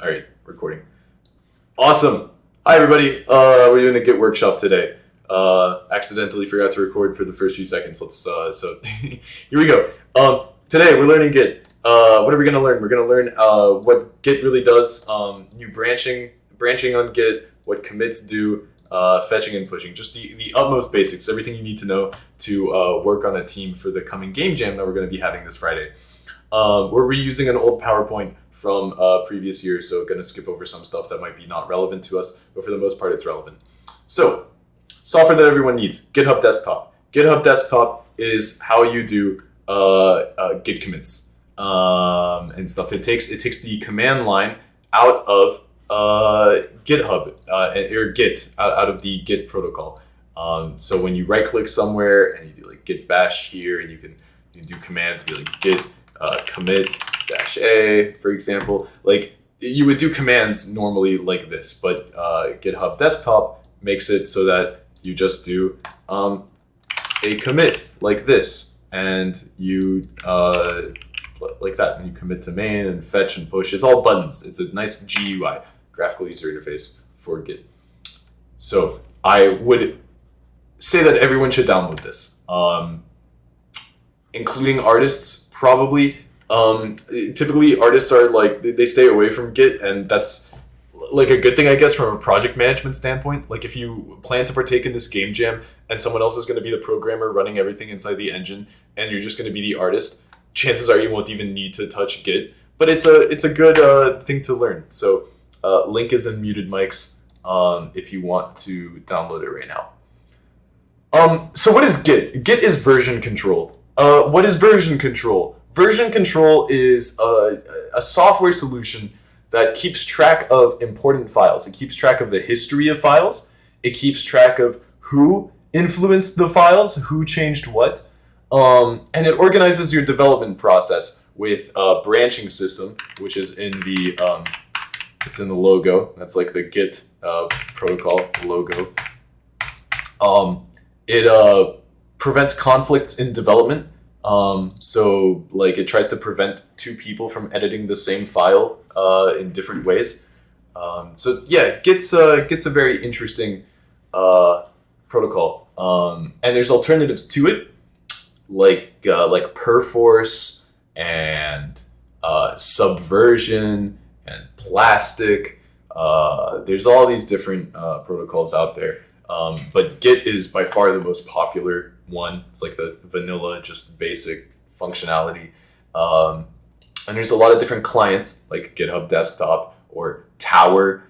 All right, recording. Awesome. Hi, everybody. We're doing a Git workshop today. Accidentally forgot to record for the first few seconds. So here we go. Today we're learning Git. What are we going to learn? We're going to learn what Git really does, new branching on Git, what commits do, fetching and pushing, just the utmost basics, everything you need to know to work on a team for the coming game jam that we're going to be having this Friday. We're reusing an old PowerPoint from previous years, so going to skip over some stuff that might be not relevant to us, but for the most part, it's relevant. So, software that everyone needs, GitHub Desktop. GitHub Desktop is how you do Git commits and stuff. It takes the command line out of GitHub or Git out of the Git protocol. So when you right-click somewhere and you do like git bash here, and you can do commands, be like git commit -a, for example. Like you would do commands normally like this, but GitHub Desktop makes it so that you just do a commit like this, and you like that, and you commit to main and fetch and push. It's all buttons. It's a nice GUI, graphical user interface for Git. So I would say that everyone should download this, including artists. Probably. Typically, artists are like, they stay away from Git, and that's like a good thing, I guess, from a project management standpoint. Like if you plan to partake in this game jam and someone else is going to be the programmer running everything inside the engine, and you're just going to be the artist, chances are you won't even need to touch Git. But it's a good thing to learn. So link is in muted mics if you want to download it right now. So what is Git? Git is version control. What is version control? Version control is a software solution that keeps track of important files. It keeps track of the history of files. It keeps track of who influenced the files, who changed what. And it organizes your development process with a branching system, which is in the it's in the logo. That's like the Git protocol logo. It prevents conflicts in development. So like it tries to prevent two people from editing the same file in different ways. So yeah, Git's a very interesting protocol. And there's alternatives to it, like Perforce and Subversion and Plastic. There's all these different protocols out there. But Git is by far the most popular one. It's like the vanilla, just basic functionality. And there's a lot of different clients, like GitHub Desktop or Tower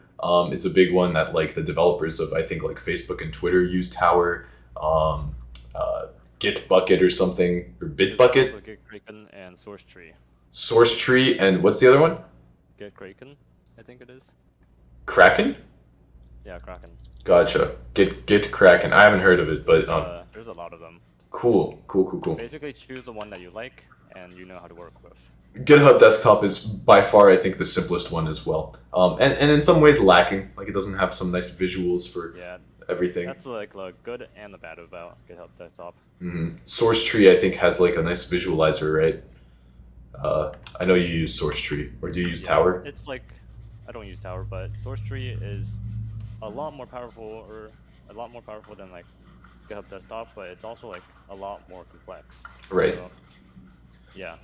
is a big one that like the developers of, I think, like Facebook and Twitter use Tower. Git Bucket or something, or Bitbucket. Git Kraken and SourceTree. SourceTree, and what's the other one? Git Kraken, I think it is. Kraken? Yeah, Kraken. Gotcha. Git Kraken. I haven't heard of it, but there's a lot of them. Cool. Basically, choose the one that you like and you know how to work with. GitHub Desktop is by far, I think, the simplest one as well. And in some ways lacking. Like it doesn't have some nice visuals for everything. That's like the good and the bad about GitHub Desktop. Mm-hmm. SourceTree, I think, has like a nice visualizer, right? I know you use SourceTree, or do you use Tower? It's like, I don't use Tower, but SourceTree is a lot more powerful than like GitHub Desktop, but it's also like a lot more complex. Right. So, yeah.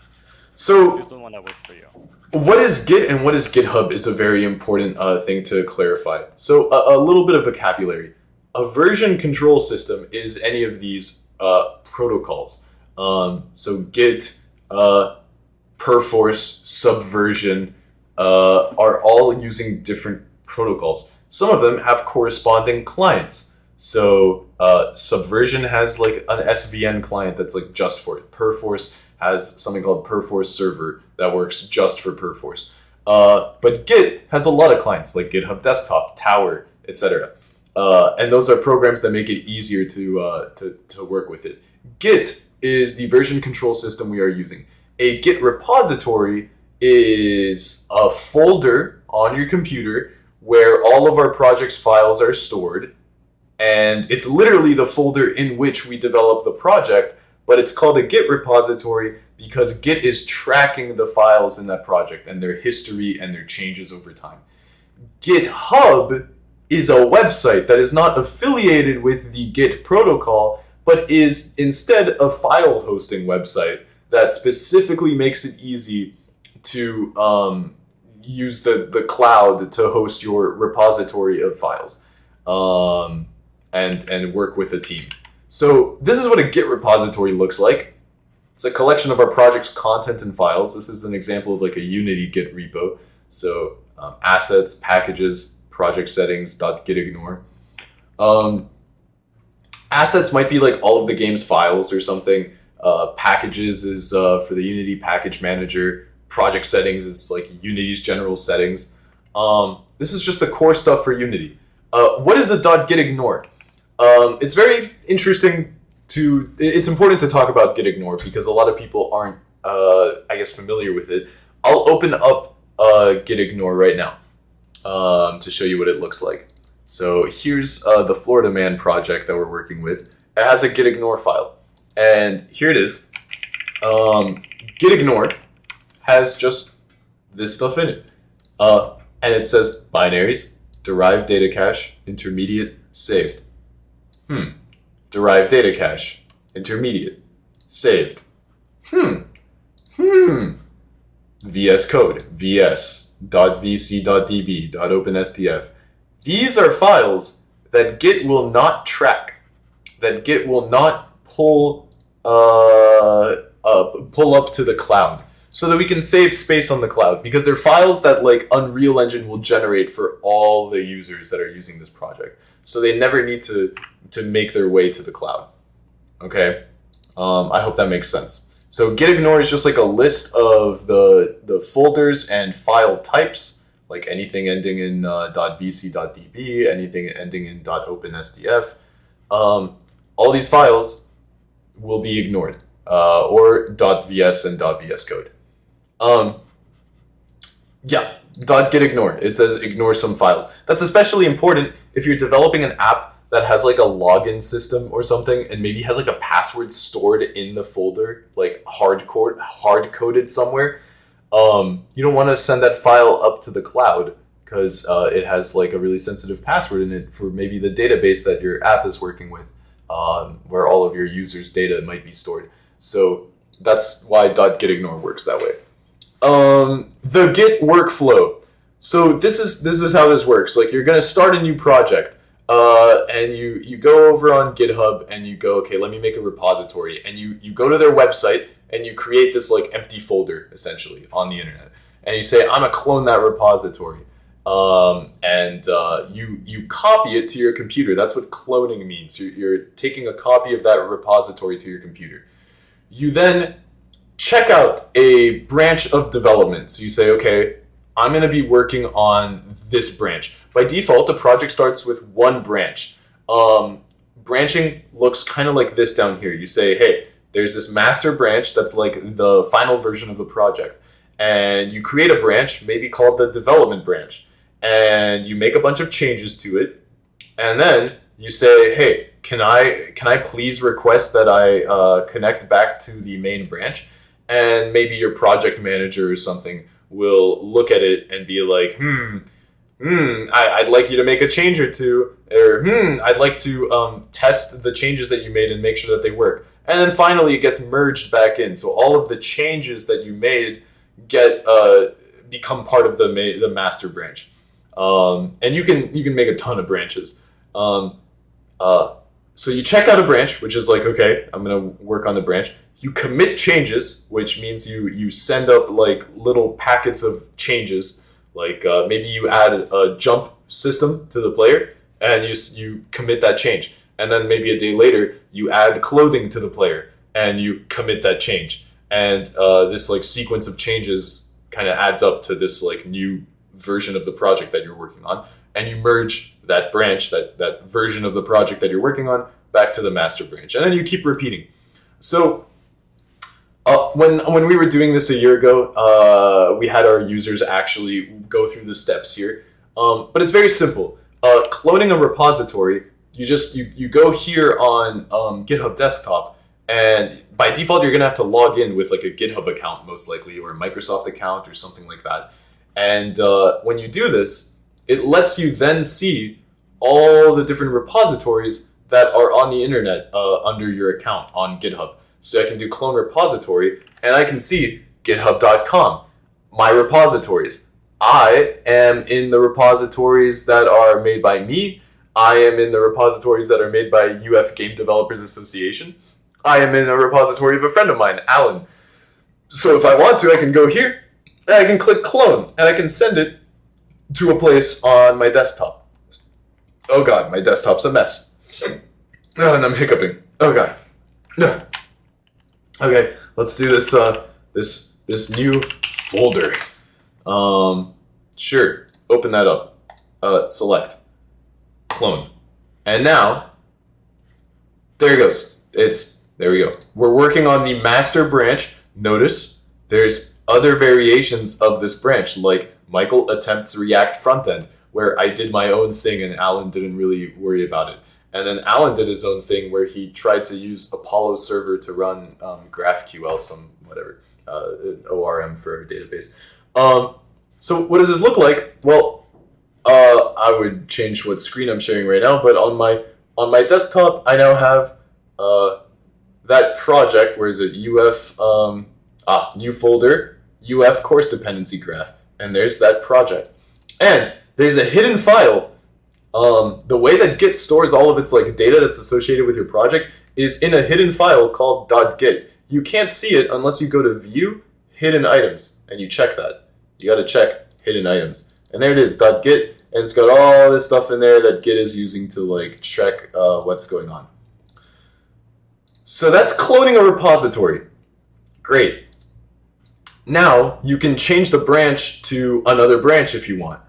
So choose the one that works for you. What is Git and what is GitHub is a very important thing to clarify. So a little bit of vocabulary. A version control system is any of these protocols. So Git, Perforce, Subversion are all using different protocols. Some of them have corresponding clients. So Subversion has like an SVN client that's like just for it. Perforce has something called Perforce Server that works just for Perforce. But Git has a lot of clients like GitHub Desktop, Tower, etc. And those are programs that make it easier to work with it. Git is the version control system we are using. A Git repository is a folder on your computer where all of our project's files are stored. And it's literally the folder in which we develop the project, but it's called a Git repository because Git is tracking the files in that project and their history and their changes over time. GitHub is a website that is not affiliated with the Git protocol, but is instead a file hosting website that specifically makes it easy to use the cloud to host your repository of files and work with a team. So this is what a Git repository looks like. It's a collection of our project's content and files. This is an example of like a Unity Git repo. So assets, packages, project settings, .gitignore. Assets might be like all of the game's files or something. Packages is for the Unity package manager. Project settings is like Unity's general settings. This is just the core stuff for Unity. What is a .gitignore? It's very interesting it's important to talk about gitignore because a lot of people aren't, I guess, familiar with it. I'll open up gitignore right now to show you what it looks like. So here's the Florida Man project that we're working with. It has a gitignore file. And here it is. Gitignore has just this stuff in it. And it says binaries, derived data cache, intermediate, saved. Derived data cache, intermediate, saved. VS Code, vs.vc.db.openSDF. These are files that Git will not track, that Git will not pull up to the cloud, so that we can save space on the cloud, because they're files that like Unreal Engine will generate for all the users that are using this project. So they never need to make their way to the cloud. Okay, I hope that makes sense. So gitignore is just like a list of the folders and file types, like anything ending in .vc.db, anything ending in .opensdf. All these files will be ignored, or .vs and .vs code. .gitignore. It says ignore some files. That's especially important if you're developing an app that has like a login system or something, and maybe has like a password stored in the folder, like hard coded somewhere. You don't want to send that file up to the cloud because it has like a really sensitive password in it for maybe the database that your app is working with, where all of your users' data might be stored. So that's why .gitignore works that way. The Git workflow. So this is how this works. Like, you're gonna start a new project, and you go over on GitHub and you go, okay, let me make a repository, and you go to their website and you create this like empty folder essentially on the internet, and you say, I'm gonna clone that repository, and you copy it to your computer. That's what cloning means. You're taking a copy of that repository to your computer. You then check out a branch of development. So you say, okay, I'm going to be working on this branch. By default, the project starts with one branch. Branching looks kind of like this down here. You say, hey, there's this master branch that's like the final version of the project. And you create a branch, maybe called the development branch. And you make a bunch of changes to it. And then you say, hey, can I please request that I connect back to the main branch? And maybe your project manager or something will look at it and be like, I'd like you to make a change or two, or I'd like to test the changes that you made and make sure that they work. And then finally it gets merged back in. So all of the changes that you made get become part of the master branch. And you can make a ton of branches. So you check out a branch, which is like, okay, I'm gonna work on the branch. You commit changes, which means you send up like little packets of changes. Like maybe you add a jump system to the player, and you commit that change. And then maybe a day later, you add clothing to the player, and you commit that change. And this like sequence of changes kind of adds up to this like new version of the project that you're working on. And you merge that branch, that version of the project that you're working on, back to the master branch. And then you keep repeating. So when we were doing this a year ago, we had our users actually go through the steps here. But it's very simple. Cloning a repository, you go here on GitHub Desktop, And by default, you're gonna have to log in with like a GitHub account, most likely, or a Microsoft account, or something like that. And when you do this, it lets you then see all the different repositories that are on the internet under your account on GitHub. So I can do clone repository, and I can see github.com, my repositories. I am in the repositories that are made by me. I am in the repositories that are made by UF Game Developers Association. I am in a repository of a friend of mine, Alan. So if I want to, I can go here, and I can click clone, and I can send it to a place on my desktop. Oh god, my desktop's a mess. Oh, and I'm hiccuping. Oh god. Okay, let's do this this new folder. Sure, open that up. Select. Clone. And now, there it goes. There we go. We're working on the master branch. Notice there's other variations of this branch, like Michael attempts React frontend, where I did my own thing and Alan didn't really worry about it. And then Alan did his own thing where he tried to use Apollo server to run GraphQL, some whatever, ORM for our database. So what does this look like? Well, I would change what screen I'm sharing right now, but on my desktop, I now have that project. Where is it? New folder, UF course dependency graph, and there's that project. And there's a hidden file. The way that Git stores all of its like data that's associated with your project is in a hidden file called .git. You can't see it unless you go to View, Hidden Items, and you check that. You got to check Hidden Items, and there it is, .git, and it's got all this stuff in there that Git is using to like check what's going on. So that's cloning a repository. Great. Now you can change the branch to another branch if you want.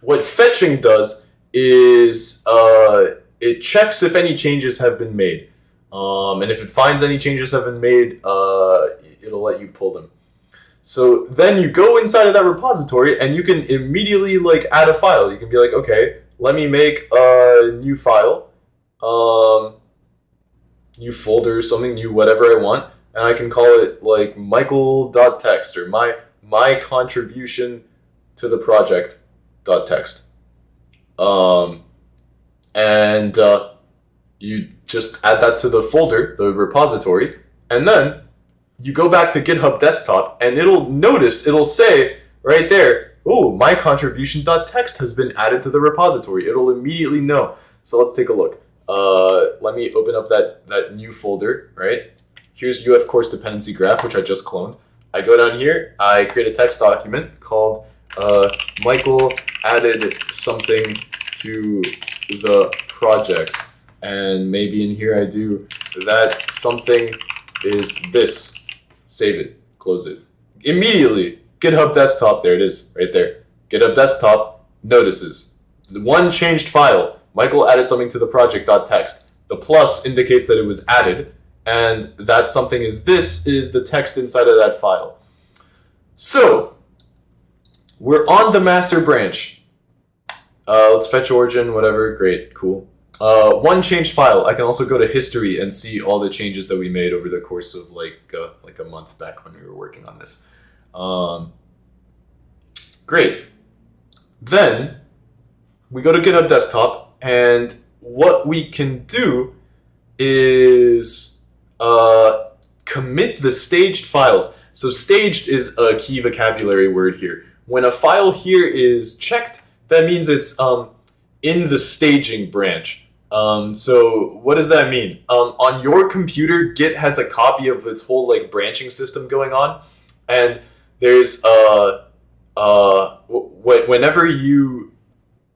What fetching does is it checks if any changes have been made. And if it finds any changes have been made, it'll let you pull them. So then you go inside of that repository and you can immediately like add a file. You can be like, okay, let me make a new file, new folder, something new, whatever I want. And I can call it like michael.txt or my contribution to the project.txt. And you just add that to the folder, the repository, and then you go back to GitHub desktop and it'll say right there, oh, my contribution.txt has been added to the repository. It'll immediately know. So let's take a look. Let me open up that new folder, right? Here's UF course dependency graph, which I just cloned. I go down here, I create a text document called Michael added something to the project. And maybe in here I do that something is this. Save it, close it. Immediately, GitHub desktop, there it is, right there. GitHub desktop notices the one changed file. Michael added something to the project.txt. The plus indicates that it was added, and that something is this is the text inside of that file. So, we're on the master branch. Let's fetch origin, whatever, great, cool. One changed file. I can also go to history and see all the changes that we made over the course of like a month back when we were working on this. Great. Then we go to GitHub desktop, and what we can do is commit the staged files. So staged is a key vocabulary word here. When a file here is checked, that means it's in the staging branch. So what does that mean? On your computer, Git has a copy of its whole like branching system going on, and there's whenever you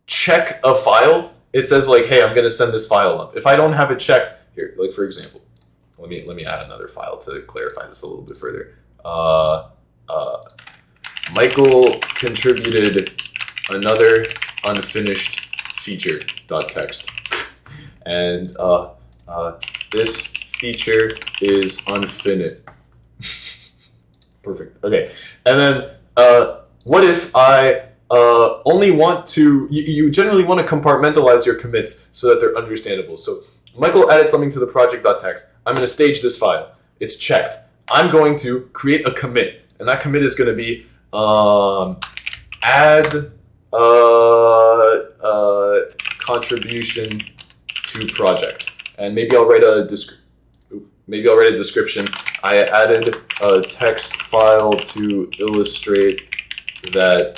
check a file, it says like, hey, I'm gonna send this file up. If I don't have it checked, here, like for example, let me add another file to clarify this a little bit further. Michael contributed another unfinished feature.txt. And this feature is unfinished. Perfect. Okay. And then what if I only want to, you generally want to compartmentalize your commits so that they're understandable. So Michael added something to the project.txt. I'm going to stage this file. It's checked. I'm going to create a commit, and that commit is going to be add contribution to project, and maybe I'll write a description. I added a text file to illustrate that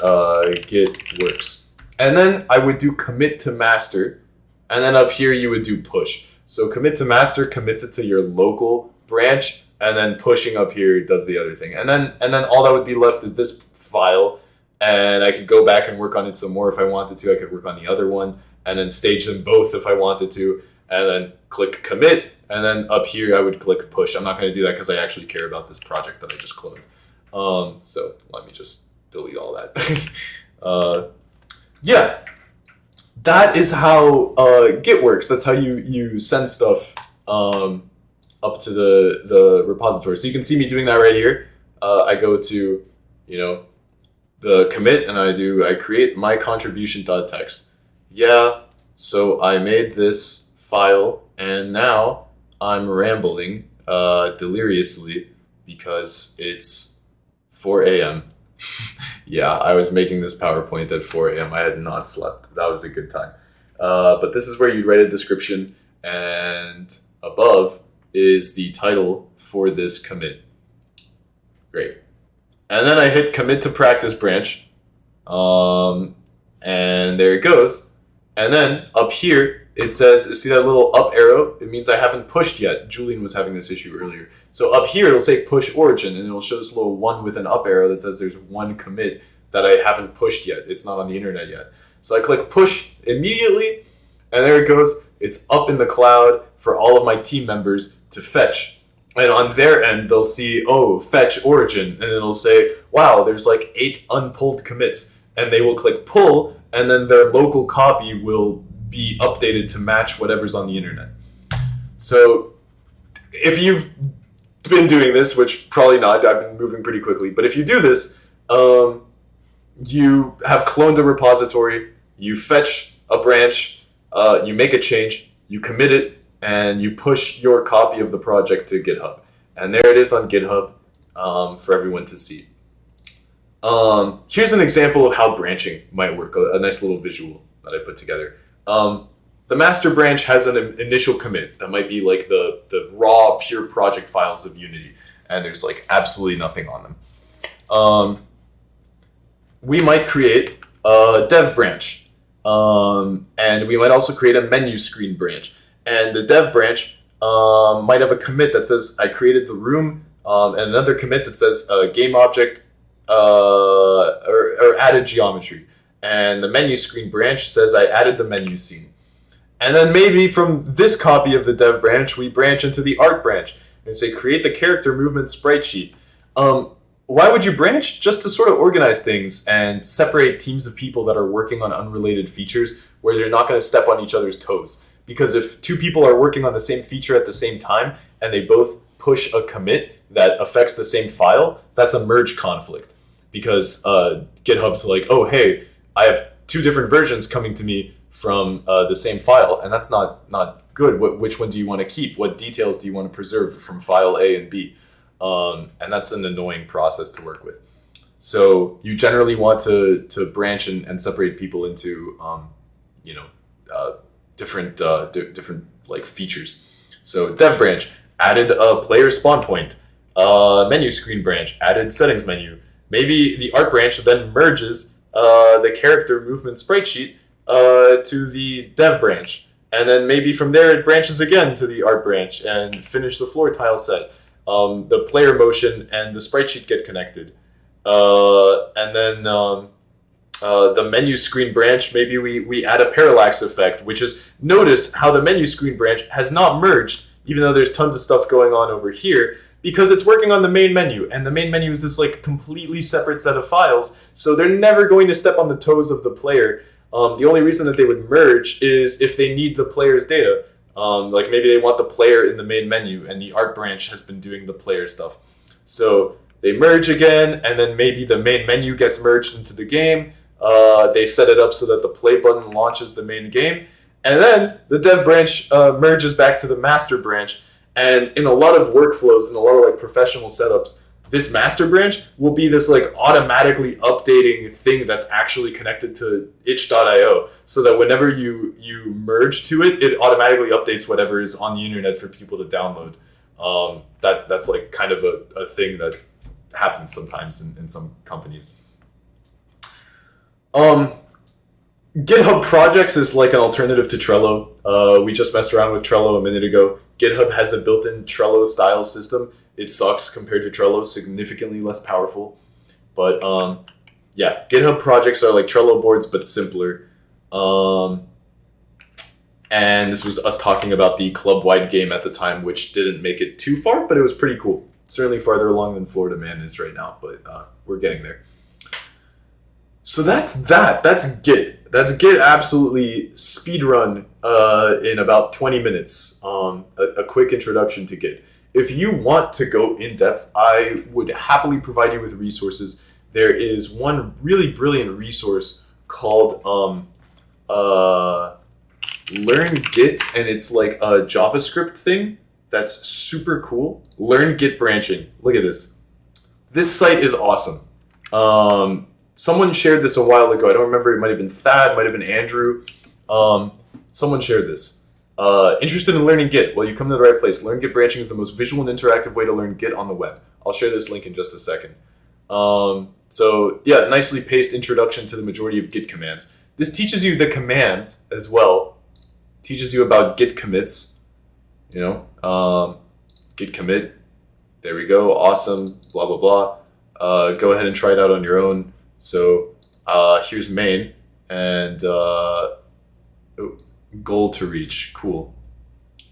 Git works, and then I would do commit to master, and then up here you would do push. So commit to master commits it to your local branch, and then pushing up here does the other thing, and then all that would be left is this file. And I could go back and work on it some more if I wanted to. I could work on the other one and then stage them both if I wanted to, and then click commit. And then up here, I would click push. I'm not going to do that because I actually care about this project that I just cloned. So let me just delete all that. Yeah, that is how Git works. That's how you send stuff up to the repository. So you can see me doing that right here. I go to, the commit, and I create my contribution.txt. Yeah, so I made this file, and now I'm rambling deliriously because it's 4 a.m. Yeah, I was making this PowerPoint at 4 a.m. I had not slept. That was a good time. But this is where you write a description, and above is the title for this commit. Great. And then I hit commit to practice branch, and there it goes. And then up here, it says, see that little up arrow? It means I haven't pushed yet. Julian was having this issue earlier. So up here, it'll say push origin, and it'll show this little one with an up arrow that says there's one commit that I haven't pushed yet. It's not on the internet yet. So I click push immediately, and there it goes. It's up in the cloud for all of my team members to fetch. And on their end, they'll see, oh, fetch origin, and it'll say, wow, there's like 8 unpulled commits, and they will click pull, and then their local copy will be updated to match whatever's on the internet. So if you've been doing this, which probably not, I've been moving pretty quickly, but if you do this, you have cloned a repository, you fetch a branch, you make a change, you commit it, and you push your copy of the project to GitHub. And there it is on GitHub for everyone to see. Here's an example of how branching might work, a nice little visual that I put together. The master branch has an initial commit that might be like the raw, pure project files of Unity, and there's like absolutely nothing on them. We might create a dev branch, and we might also create a menu screen branch. And the dev branch might have a commit that says I created the room, and another commit that says game object or added geometry. And the menu screen branch says I added the menu scene. And then maybe from this copy of the dev branch, we branch into the art branch and say create the character movement sprite sheet. Why would you branch? Just to sort of organize things and separate teams of people that are working on unrelated features where they're not going to step on each other's toes. Because if 2 people are working on the same feature at the same time and they both push a commit that affects the same file, that's a merge conflict. Because GitHub's like, oh, hey, I have 2 different versions coming to me from the same file, and that's not good. Which one do you want to keep? What details do you want to preserve from file A and B? And that's an annoying process to work with. So you generally want to branch and separate people into, different like features. So dev branch added a player spawn point. Menu screen branch added settings menu. Maybe the art branch then merges the character movement sprite sheet to the dev branch, and then maybe from there it branches again to the art branch and finish the floor tile set. The player motion and the sprite sheet get connected, and then the menu screen branch, maybe we add a parallax effect, which is, notice how the menu screen branch has not merged, even though there's tons of stuff going on over here, because it's working on the main menu, and the main menu is this like completely separate set of files, so they're never going to step on the toes of the player. The only reason that they would merge is if they need the player's data. Like maybe they want the player in the main menu, and the art branch has been doing the player stuff. So they merge again, and then maybe the main menu gets merged into the game. They set it up so that the play button launches the main game, And then the dev branch merges back to the master branch. And in a lot of workflows and a lot of like professional setups, this master branch will be this like automatically updating thing that's actually connected to itch.io, so that whenever you merge to it, it automatically updates whatever is on the internet for people to download. That's like kind of a thing that happens sometimes in some companies. GitHub Projects is like an alternative to Trello. We just messed around with Trello a minute ago. GitHub has a built-in Trello style system. It sucks compared to Trello, significantly less powerful. But yeah, GitHub Projects are like Trello boards, but simpler. And this was us talking about the club-wide game at the time, which didn't make it too far, but it was pretty cool. Certainly farther along than Florida Man is right now, but we're getting there. So that's that. That's Git. That's Git absolutely speedrun in about 20 minutes. A quick introduction to Git. If you want to go in depth, I would happily provide you with resources. There is one really brilliant resource called Learn Git, and it's like a JavaScript thing that's super cool. Learn Git branching. Look at this. This site is awesome. Someone shared this a while ago. I don't remember. It might have been Thad, might have been Andrew. Someone shared this. Interested in learning Git? Well, you've come to the right place. Learn Git branching is the most visual and interactive way to learn Git on the web. I'll share this link in just a second. So yeah, nicely paced introduction to the majority of Git commands. This teaches you the commands as well. Teaches you about Git commits. You know, Git commit. There we go. Awesome. Blah blah blah. Go ahead and try it out on your own. So here's main and goal to reach. Cool.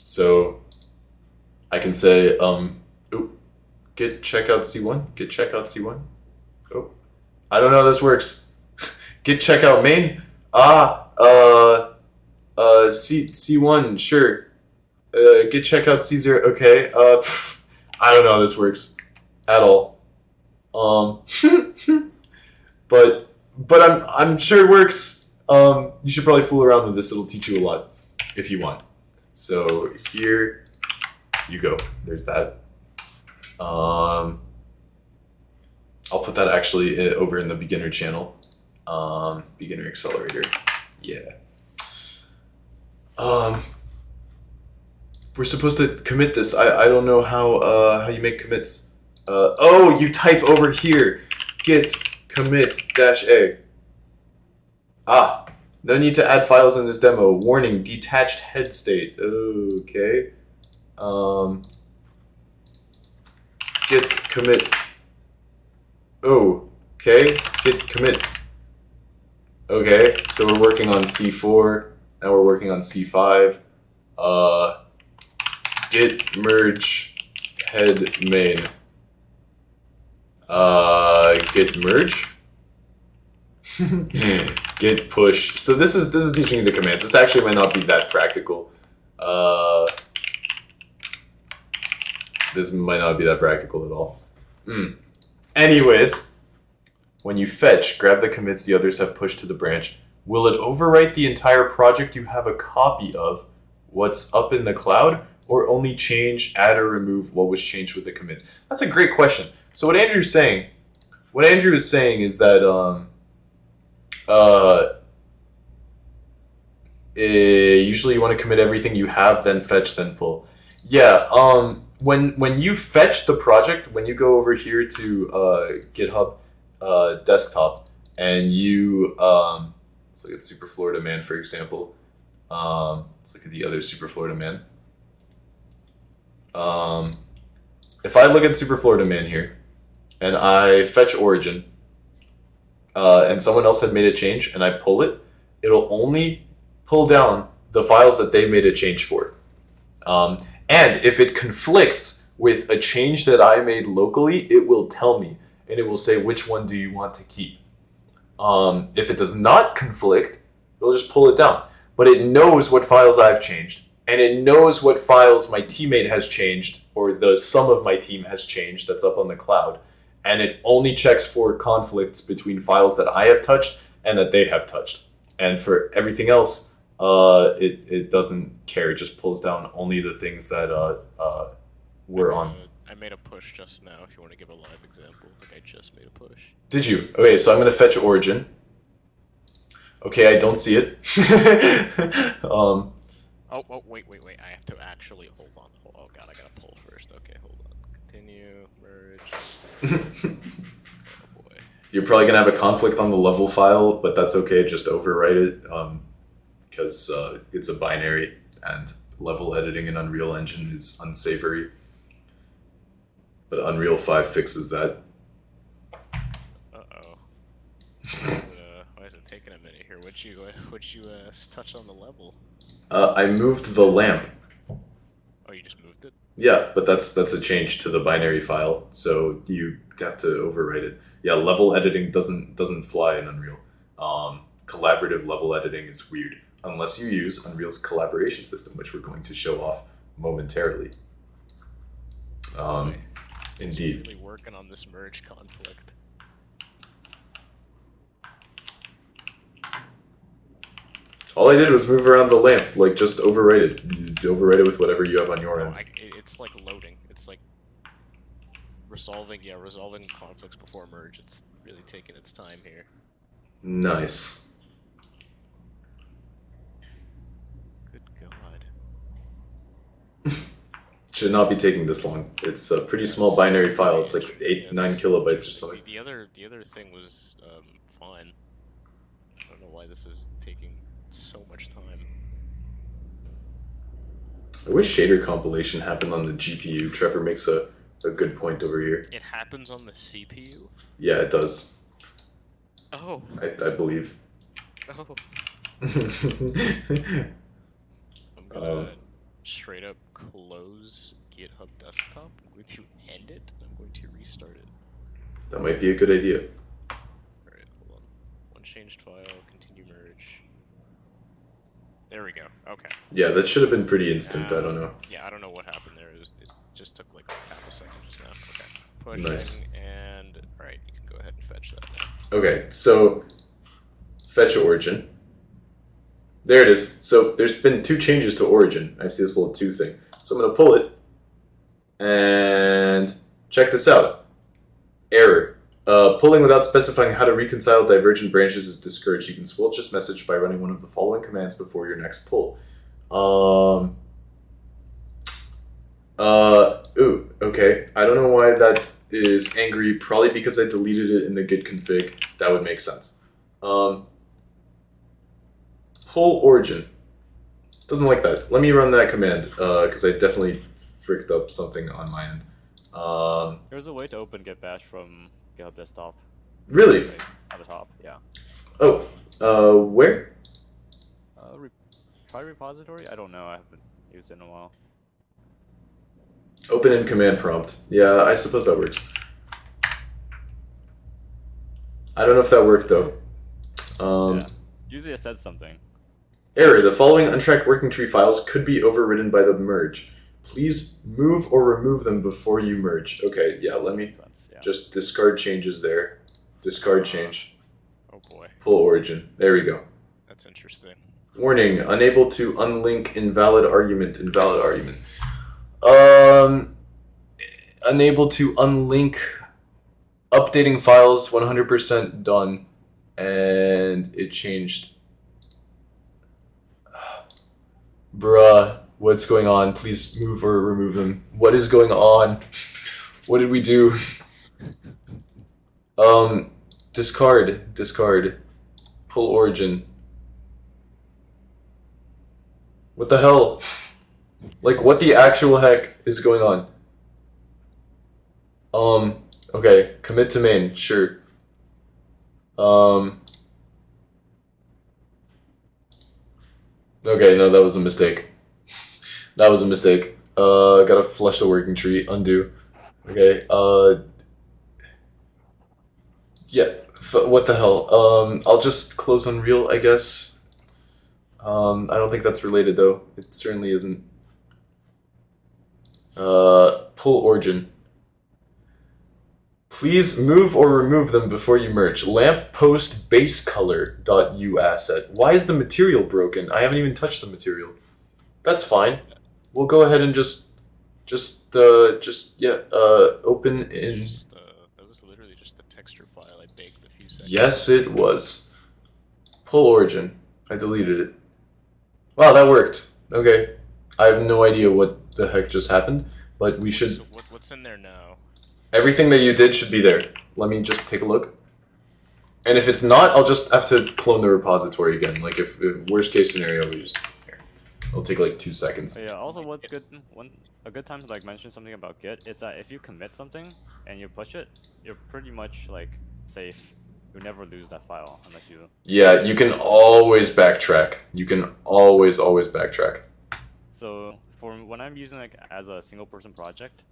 So I can say git checkout C1. Git checkout C1. Oh, I don't know how this works. Git checkout main. C1. Sure. Git checkout C0. Okay. I don't know how this works at all. But I'm sure it works. You should probably fool around with this. It'll teach you a lot if you want. So here you go. There's that. I'll put that actually over in the beginner channel. Beginner accelerator. Yeah. We're supposed to commit this. I don't know how you make commits. Oh, you type over here. Git commit -a. No need to add files in this demo. Warning, detached head state. Okay. Git commit. Oh, okay. Git commit. Okay, so we're working on C4. Now we're working on C5. Git merge head main. Git merge. Git push. So this is teaching you the commands. This actually might not be that practical. This might not be that practical at all. Anyways, when you fetch, grab the commits the others have pushed to the branch. Will it overwrite the entire project you have a copy of, what's up in the cloud, or only change, add, or remove what was changed with the commits? That's a great question. So what Andrew is saying is that usually you want to commit everything you have, then fetch, then pull. Yeah. When you fetch the project, when you go over here to GitHub desktop and you let's look at Super Florida Man, for example. Let's look at the other Super Florida Man. If I look at Super Florida Man here and I fetch origin and someone else had made a change and I pull it, it'll only pull down the files that they made a change for. And if it conflicts with a change that I made locally, it will tell me and it will say, which one do you want to keep? If it does not conflict, it'll just pull it down. But it knows what files I've changed, and it knows what files my teammate has changed, or the sum of my team has changed that's up on the cloud. And it only checks for conflicts between files that I have touched and that they have touched. And for everything else, it doesn't care. It just pulls down only the things that were on. I made a push just now. If you want to give a live example, like I just made a push. Did you? Okay, so I'm gonna fetch origin. Okay, I don't see it. Oh, wait. I have to actually hold on. Oh god, I gotta pull first. Okay, hold on. Continue, merge. Oh boy. You're probably gonna have a conflict on the level file, but that's okay. Just overwrite it, because it's a binary, and level editing in Unreal Engine is unsavory. But Unreal 5 fixes that. Uh-oh. Why is it taking a minute here? Would you touch on the level? I moved the lamp. Oh, you just moved it? Yeah, but that's a change to the binary file, so you have to overwrite it. Yeah, level editing doesn't fly in Unreal. Collaborative level editing is weird, unless you use Unreal's collaboration system, which we're going to show off momentarily. Indeed. Really working on this merge conflict. All I did was move around the lamp, like just overwrite it. You overwrite it with whatever you have on your end. It's like loading. It's like resolving conflicts before merge. It's really taking its time here. Nice. Good God. Should not be taking this long. It's a pretty small binary file. It's like 9 kilobytes or something. The other thing was fine. I don't know why this is taking so much time. I wish shader compilation happened on the GPU. Trevor makes a good point over here. It happens on the CPU? Yeah, it does. Oh. I believe. Oh. I'm gonna straight up close GitHub desktop. I'm going to end it, and I'm going to restart it. That might be a good idea. Alright, hold on. One changed file, continue merge. There we go, okay. Yeah, that should have been pretty instant, I don't know. Yeah, I don't know what happened there. It just took like half a second just now. Okay. Pushing, Nice. and alright, you can go ahead and fetch that now. Okay, so fetch origin. There it is. So there's been 2 changes to origin. I see this little 2 thing. So I'm going to pull it, and check this out. Error. Pulling without specifying how to reconcile divergent branches is discouraged. You can squelch this message by running one of the following commands before your next pull. Ooh, okay. I don't know why that is angry. Probably because I deleted it in the git config. That would make sense. Pull origin. Doesn't like that. Let me run that command, because I definitely fricked up something on my end. There's a way to open Git Bash from GitHub Desktop. Really? Right at the top, yeah. Oh, where? Try repository? I don't know. I haven't used it in a while. Open in command prompt. Yeah, I suppose that works. I don't know if that worked though. Yeah. Usually it said something. Error. The following untracked working tree files could be overridden by the merge. Please move or remove them before you merge. Okay, yeah, let me just discard changes there. Discard change. Oh boy. Pull origin. There we go. That's interesting. Warning, unable to unlink invalid argument. Invalid argument. Unable to unlink updating files 100% done. And it changed. Bruh, what's going on? Please move or remove them. What is going on? What did we do? Discard. Pull origin. What the hell? Like, what the actual heck is going on? Okay, commit to main, sure. Okay, no, that was a mistake. That was a mistake. Gotta flush the working tree, undo. Okay, yeah, what the hell? I'll just close Unreal, I guess. I don't think that's related though. It certainly isn't. Pull origin. Please move or remove them before you merge. Lamppost base color.uasset. Why is the material broken? I haven't even touched the material. That's fine. We'll go ahead and open in. That was literally just the texture file I baked a few seconds. Yes, it was. Pull origin. I deleted it. Wow, that worked. Okay. I have no idea what the heck just happened, but we should. So what's in there now? Everything that you did should be there. Let me just take a look. And if it's not, I'll just have to clone the repository again. Like if worst case scenario, we just here. It'll take like 2 seconds. Yeah. Also, a good time to like mention something about Git is that if you commit something and you push it, you're pretty much like safe. You'll never lose that file unless you. Yeah, you can always backtrack. You can always backtrack. So for when I'm using like as a single person project.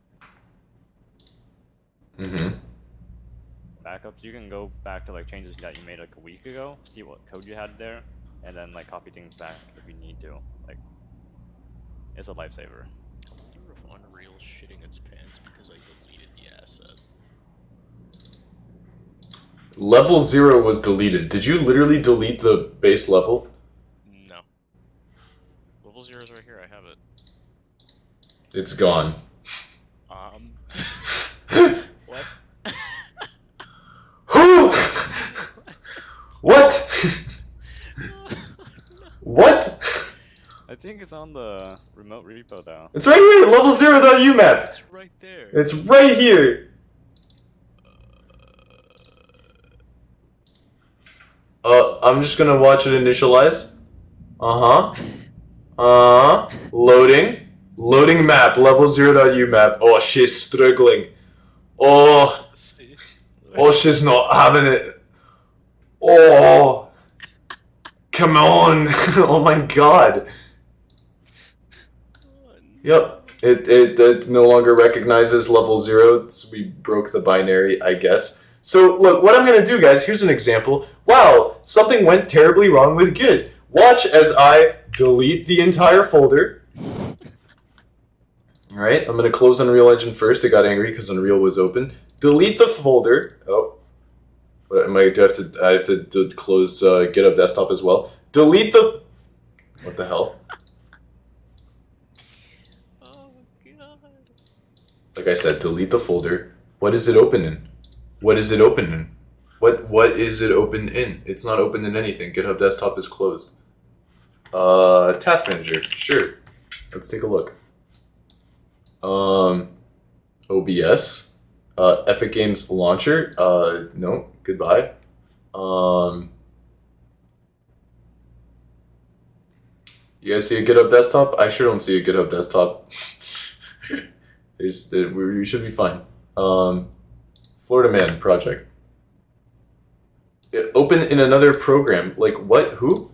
Backups, you can go back to like changes that you made like a week ago, see what code you had there, and then like copy things back if you need to. Like, it's a lifesaver. I wonder if Unreal's shitting its pants because I deleted the asset. Level 0 was deleted. Did you literally delete the base level? No. Level 0 is right here. I have it. It's gone. What? Who? What? What? I think it's on the remote repo though. It's right here, level 0.umap. It's right there. It's right here. I'm just gonna watch it initialize. Loading. Loading map, level 0.umap. Oh, she's struggling. Oh, she's not having it. Oh, come on. Oh my god. Yep, it no longer recognizes level 0. We broke the binary, I guess. So look, what I'm going to do, guys, here's an example. Wow, something went terribly wrong with Git. Watch as I delete the entire folder. All right, I'm going to close Unreal Engine first. It got angry because Unreal was open. Delete the folder. Oh, what am I? I have to close GitHub Desktop as well. Delete the. What the hell? Oh god. Like I said, delete the folder. What is it open in? What is it open in? What is it open in? It's not open in anything. GitHub Desktop is closed. Task Manager. Sure. Let's take a look. OBS. Epic Games Launcher. No. Goodbye. You guys see a GitHub Desktop? I sure don't see a GitHub Desktop. We should be fine. Florida Man project. Open in another program. Like what? Who?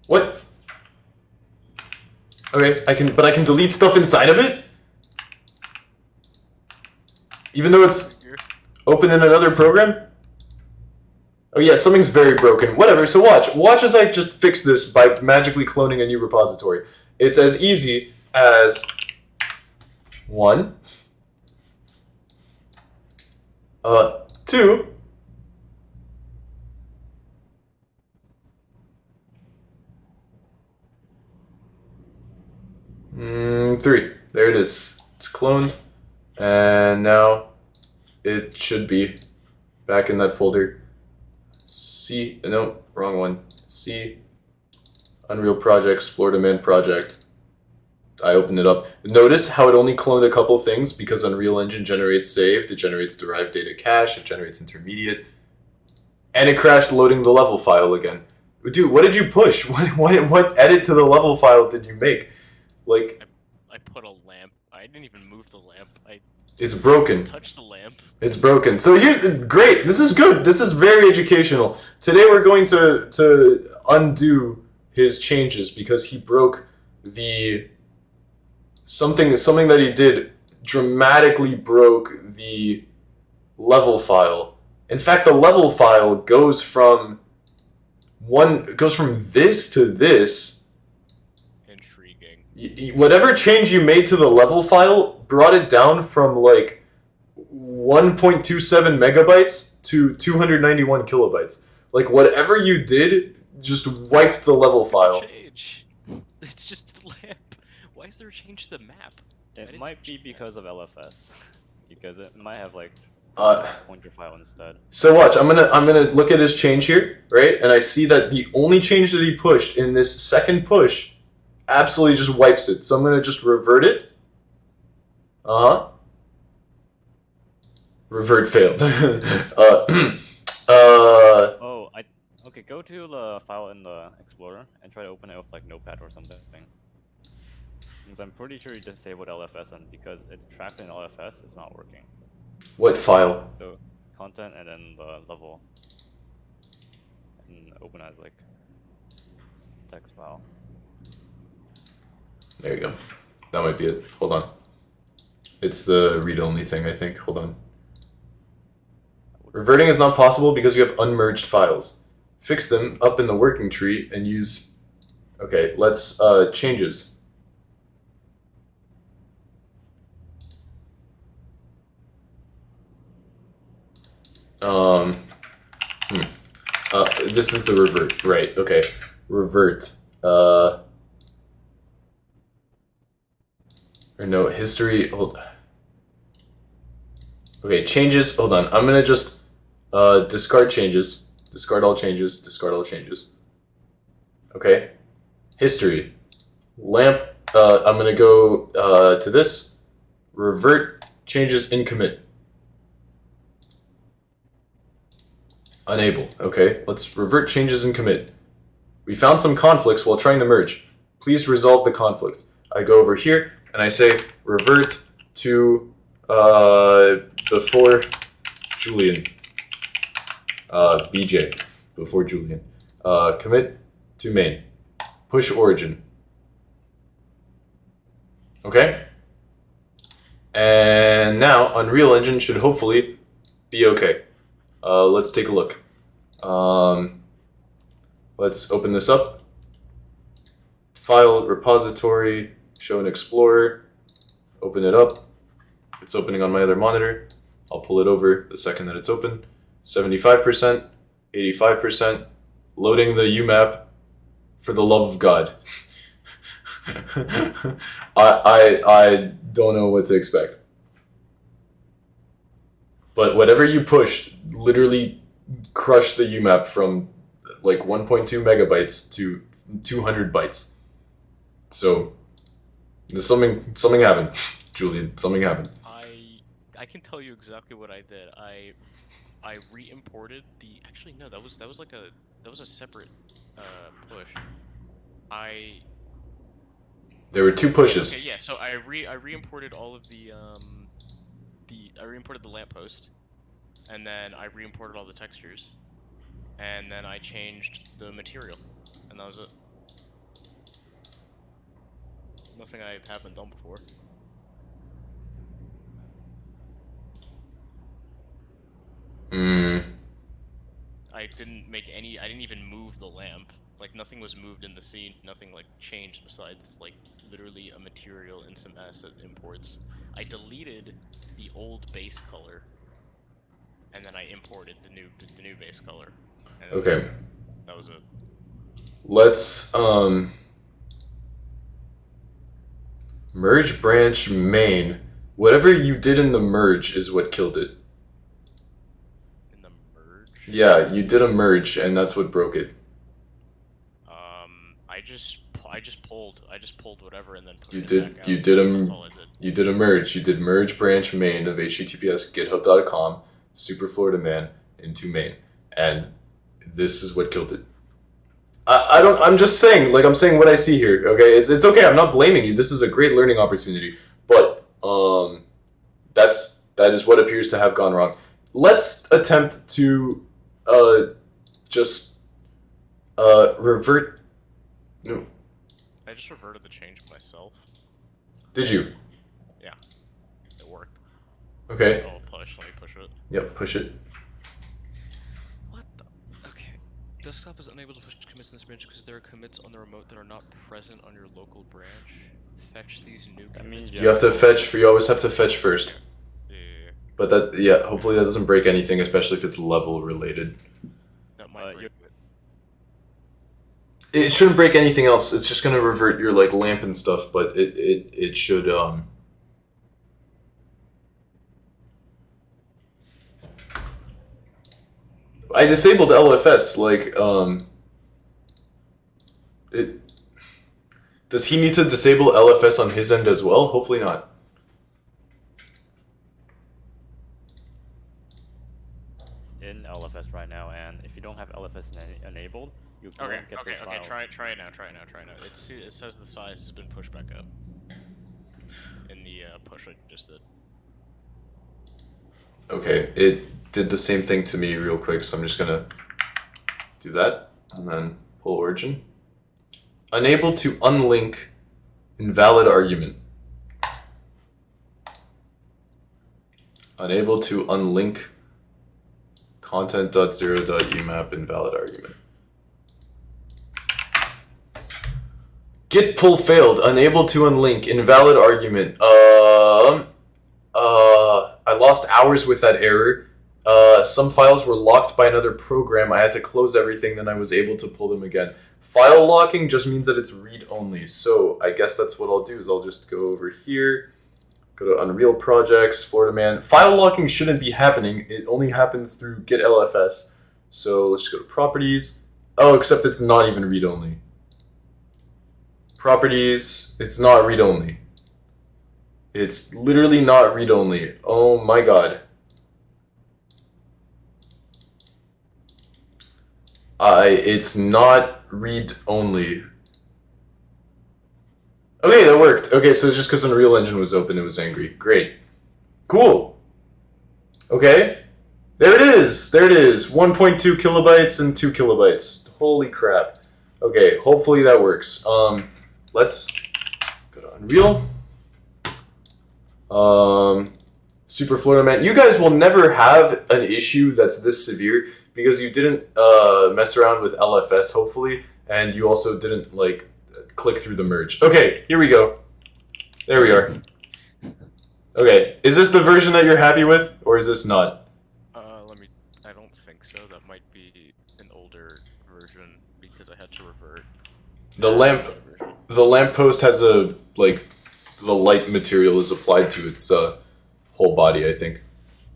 What? Okay, I can delete stuff inside of it? Even though it's open in another program? Oh yeah, something's very broken. Whatever, so watch. Watch as I just fix this by magically cloning a new repository. It's as easy as 1, 2, 3. There it is. It's cloned. And now it should be back in that folder. C, no, wrong one. C, Unreal Projects, Florida Man project. I opened it up. Notice how it only cloned a couple things because Unreal Engine generates saved, it generates derived data cache, it generates intermediate, and it crashed loading the level file again. Dude, what did you push? What edit to the level file did you make? Like, I put a lamp. I didn't even move the lamp. it's broken. Touch the lamp. It's broken. So here's great. This is good. This is very educational. Today we're going to undo his changes because he broke the something that he did dramatically broke the level file. In fact, the level file goes from this to this. Intriguing. Whatever change you made to the level file brought it down from like 1.27 megabytes to 291 kilobytes. Like whatever you did just wiped the level file. Change. It's just the lamp. Why is there a change to the map? It might be because of LFS, because it might have like pointer file instead. So watch, I'm gonna look at his change here, right? And I see that the only change that he pushed in this second push absolutely just wipes it. So I'm gonna just revert it. Revert failed. Okay, go to the file in the Explorer and try to open it with like Notepad or something. Because I'm pretty sure you disabled LFS, and because it's tracked in LFS, it's not working. What file? So content and then the level, and open as like text file. There you go. That might be it. Hold on. It's the read-only thing, I think. Hold on. Reverting is not possible because you have unmerged files. Fix them up in the working tree and use... Okay, let's... changes. This is the revert. Right, okay. Revert. Or no, history... Hold... Okay, changes... Hold on. I'm gonna just... discard changes. Discard all changes. Discard all changes. Okay. History. Lamp. I'm gonna go to this. Revert changes in commit. Unable. Okay. Let's revert changes in commit. We found some conflicts while trying to merge. Please resolve the conflicts. I go over here and I say revert to before Julian. BJ, before Julian. Commit to main. Push origin. Okay? And now Unreal Engine should hopefully be okay. Let's take a look. Let's open this up. File, repository, show in Explorer. Open it up. It's opening on my other monitor. I'll pull it over the second that it's open. 75%, 85%, loading the UMAP for the love of God. I don't know what to expect. But whatever you pushed literally crushed the UMAP from like 1.2 megabytes to 200 bytes. So there's something happened, Julian. Something happened. I can tell you exactly what I did. I re-imported the. Actually, no, that was a separate push. There were two pushes. Okay, yeah. So I re-imported all of the I re-imported the lamppost, and then I re-imported all the textures, and then I changed the material, and that was it. Nothing I haven't done before. I didn't even move the lamp. Like, nothing was moved in the scene, nothing like changed besides like literally a material in some asset imports. I deleted the old base color, and then I imported the new base color. Okay. That was it. Let's merge branch main. Whatever you did in the merge is what killed it. In the merge? Yeah, you did a merge, and that's what broke it. I just pulled whatever and then put You it did back you out. did That's all I did. you did a merge. You did merge branch main of https github.com super Florida man into main, and this is what killed it. I'm just saying, like, I'm saying what I see here. Okay, it's okay. I'm not blaming you. This is a great learning opportunity, but that is what appears to have gone wrong. Let's attempt to just revert. No. I just reverted the change myself. Did you? Yeah, it worked. Okay. Oh, push. Let me push it. Yep. Push it. What the? Okay. Desktop is unable to push commits in this branch because there are commits on the remote that are not present on your local branch. fetch these new That means commits? You have to fetch. You always have to fetch first. Yeah, But that, yeah, hopefully that doesn't break anything, especially if it's level related. that might break it. It shouldn't break anything else. It's just gonna revert your like lamp and stuff, but it should I disabled LFS, like it does he need to disable LFS on his end as well? Hopefully not. In LFS right now, and if you don't have LFS enabled, you Okay, won't get okay, those okay. files. Try it now. It says the size has been pushed back up. In the push I just did. Okay, it did the same thing to me real quick, so I'm just gonna do that and then pull origin. Unable to unlink invalid argument. Unable to unlink content.0.umap invalid argument. Git pull failed. Unable to unlink invalid argument. I lost hours with that error. Some files were locked by another program. I had to close everything, then I was able to pull them again. File locking just means that it's read-only. So I guess that's what I'll do is I'll just go over here, go to Unreal Projects, Florida Man. File locking shouldn't be happening. It only happens through Git LFS. So let's just go to Properties. Oh, except it's not even read-only. Properties, it's not read-only. It's literally not read-only. Oh my god. It's not read-only. Okay, that worked. Okay, so it's just because Unreal Engine was open, it was angry. Great. Cool. Okay. There it is. There it is. 1.2 kilobytes and 2 kilobytes. Holy crap. Okay, hopefully that works. Let's go to Unreal. Super Florida Man. You guys will never have an issue that's this severe because you didn't mess around with LFS, hopefully, and you also didn't like click through the merge. Okay, here we go. There we are. Okay, is this the version that you're happy with, or is this not? I don't think so. That might be an older version because I had to revert. The lamppost has a like the light material is applied to its whole body, I think.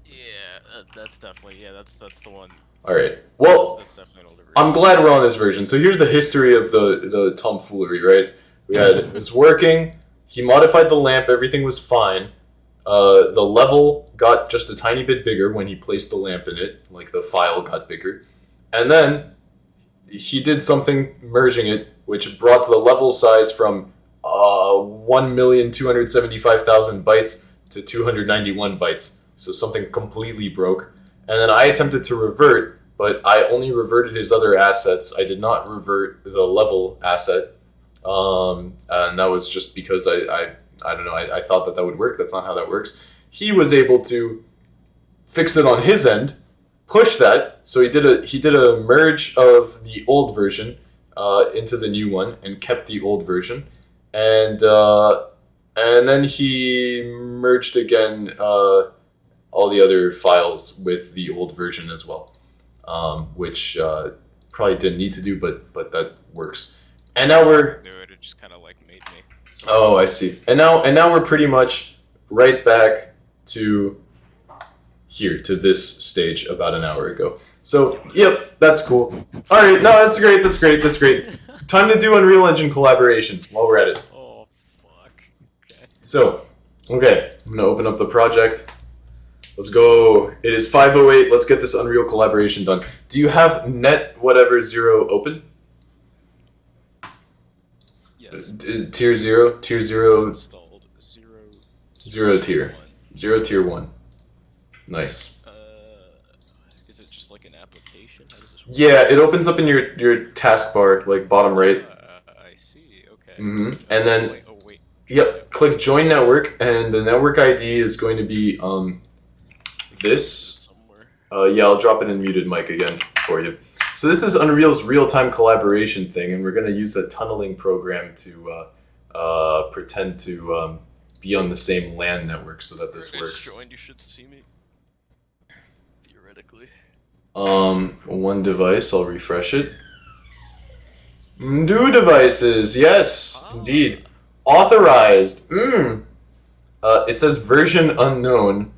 Yeah, that's definitely that's the one. All right. Well, that's definitely an older version. I'm glad we're on this version. So here's the history of the tomfoolery, right? We had it was working. He modified the lamp. Everything was fine. The level got just a tiny bit bigger when he placed the lamp in it. Like the file got bigger, and then he did something merging it, which brought the level size from 1,275,000 bytes to 291 bytes. So something completely broke. And then I attempted to revert, but I only reverted his other assets. I did not revert the level asset. And that was just because I don't know, I thought that would work. That's not how that works. He was able to fix it on his end, push that. So he did a merge of the old version into the new one and kept the old version. And then he merged again all the other files with the old version as well, which probably didn't need to do, but that works. And now we're. It just kind of like made me. Oh, I see. And now we're pretty much right back to here, to this stage about an hour ago. So, yep, that's cool. All right, no, that's great. Time to do Unreal Engine collaboration while we're at it. Oh, fuck. Okay. So, okay, I'm going to open up the project. Let's go. It is 5:08. Let's get this Unreal collaboration done. Do you have net whatever 0 open? Yes. Tier 0? Tier 0? Installed. ZeroTier. ZeroTier 1. Nice. Is it just like an application? How does this work? Yeah, it opens up in your taskbar, like bottom right. I see. Okay. And then, Wait. yep, click Join Network, and the network ID is going to be this. Somewhere. Yeah, I'll drop it in muted mic again for you. So this is Unreal's real-time collaboration thing, and we're going to use a tunneling program to pretend to be on the same LAN network so that this I works. just joined, you should see me. Theoretically. One device, I'll refresh it. New devices, yes, indeed. Authorized. It says version unknown,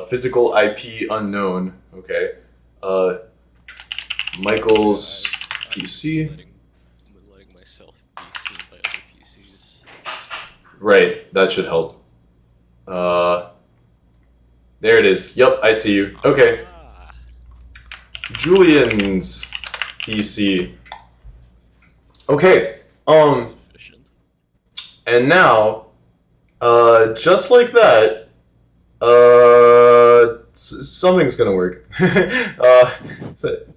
physical IP unknown. Okay. Michael's PC. I'm letting myself be seen by other PCs. Right, that should help. There it is. Yep, I see you. Okay. Ah, Julian's PC. Okay. this is efficient. And now, just like that, something's gonna work.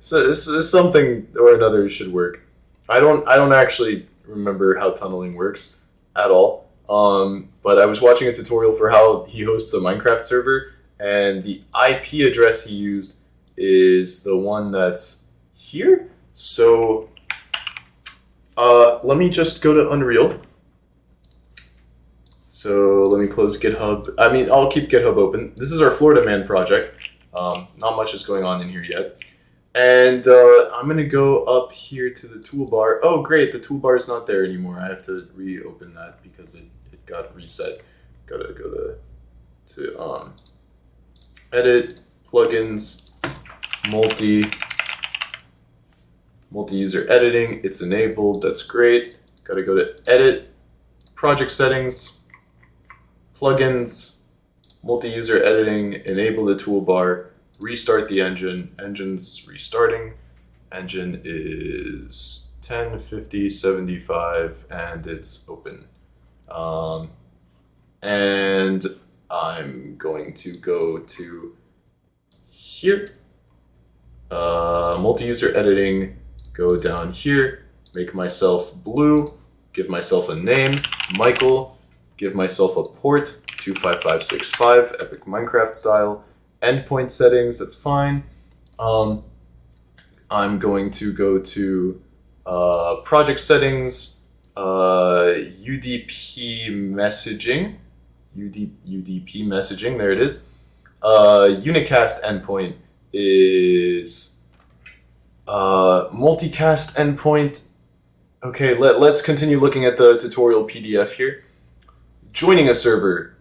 Something or another should work. I don't actually remember how tunneling works at all. But I was watching a tutorial for how he hosts a Minecraft server, and the IP address he used is the one that's here. So, let me just go to Unreal. So let me close GitHub. I mean, I'll keep GitHub open. This is our Florida Man project. Not much is going on in here yet. And I'm going to go up here to the toolbar. Oh, great. The toolbar is not there anymore. I have to reopen that because it got reset. Gotta go to edit, plugins, multi-user editing. It's enabled. That's great. Gotta go to edit, project settings, plugins, multi-user editing, enable the toolbar, restart the engine. Engine's restarting. Engine is 10, 50, 75, and it's open. And I'm going to go to here. Multi-user editing, go down here, make myself blue, give myself a name, Michael, give myself a port, 25565, epic Minecraft style, endpoint settings, that's fine. I'm going to go to project settings, UDP messaging, UDP messaging, there it is. Unicast endpoint is multicast endpoint. Okay, let's continue looking at the tutorial PDF here. Joining a server,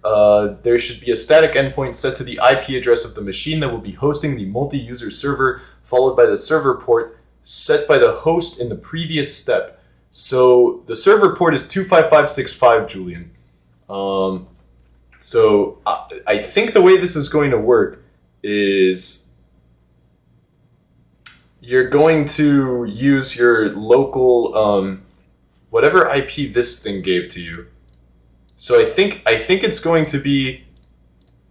there should be a static endpoint set to the IP address of the machine that will be hosting the multi-user server, followed by the server port set by the host in the previous step. So the server port is 25565, Julian. So I think the way this is going to work is you're going to use your local whatever IP this thing gave to you. So I think it's going to be,